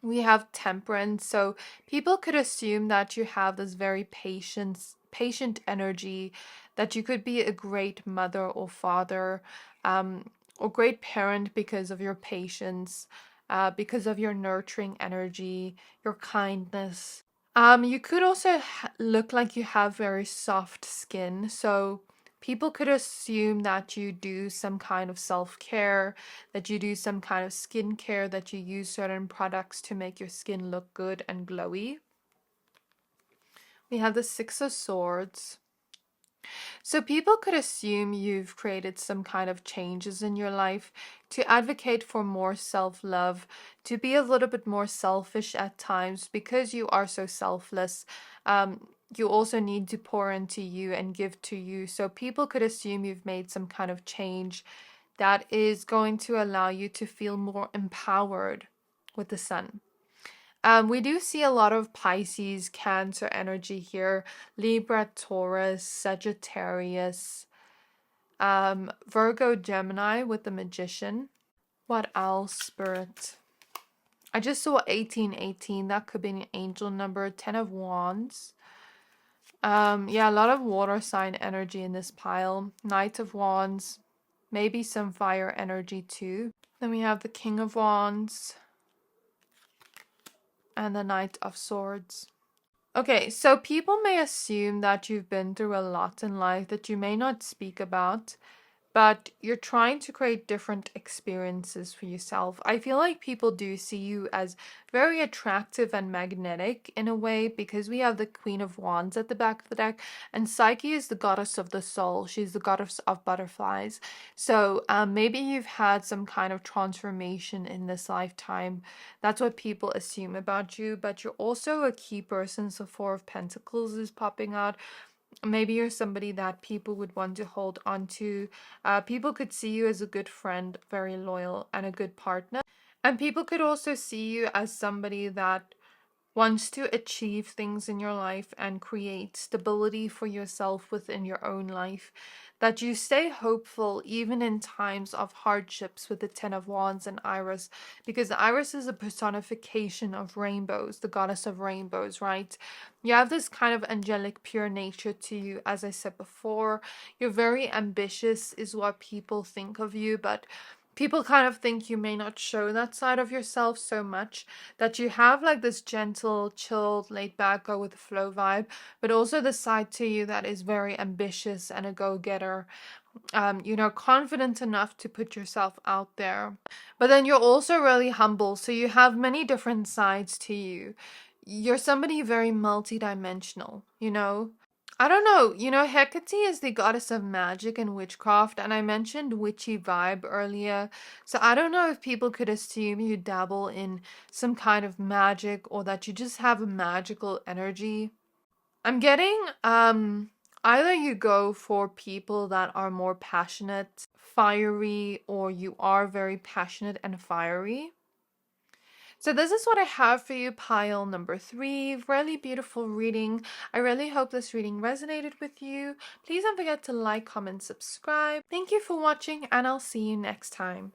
We have Temperance, so people could assume that you have this very patient energy, that you could be a great mother or father, or great parent because of your patience. because of your nurturing energy, your kindness. You could also look like you have very soft skin. So people could assume that you do some kind of self-care, that you do some kind of skincare, that you use certain products to make your skin look good and glowy. We have the Six of Swords. So people could assume you've created some kind of changes in your life to advocate for more self-love, to be a little bit more selfish at times because you are so selfless. You also need to pour into you and give to you. So people could assume you've made some kind of change that is going to allow you to feel more empowered with the sun. We do see a lot of Pisces, Cancer energy here, Libra, Taurus, Sagittarius, Virgo, Gemini with the Magician. What else, Spirit? I just saw 1818. That could be an angel number. 10 of Wands. Yeah, a lot of water sign energy in this pile. Knight of Wands. Maybe some fire energy too. Then we have the King of Wands. And the Knight of Swords. Okay, so people may assume that you've been through a lot in life that you may not speak about, but you're trying to create different experiences for yourself. I feel like people do see you as very attractive and magnetic in a way because we have the Queen of Wands at the back of the deck, and Psyche is the goddess of the soul. She's the goddess of butterflies. So maybe you've had some kind of transformation in this lifetime. That's what people assume about you, but you're also a key person. So Four of Pentacles is popping out. Maybe you're somebody that people would want to hold on to. People could see you as a good friend, very loyal, and a good partner. And people could also see you as somebody that wants to achieve things in your life and create stability for yourself within your own life. That you stay hopeful even in times of hardships with the Ten of Wands and Iris, because Iris is a personification of rainbows, the goddess of rainbows, right? You have this kind of angelic, pure nature to you, as I said before. You're very ambitious, is what people think of you, but people kind of think you may not show that side of yourself so much, that you have like this gentle, chilled, laid back, go with the flow vibe, but also the side to you that is very ambitious and a go-getter. You know, confident enough to put yourself out there. But then you're also really humble, so you have many different sides to you. You're somebody very multidimensional, you know? I don't know, you know, Hecate is the goddess of magic and witchcraft, and I mentioned witchy vibe earlier, so I don't know if people could assume you dabble in some kind of magic or that you just have a magical energy. I'm getting, either you go for people that are more passionate, fiery, or you are very passionate and fiery. So this is what I have for you, pile number 3. Really beautiful reading. I really hope this reading resonated with you. Please don't forget to like, comment, subscribe. Thank you for watching, and I'll see you next time.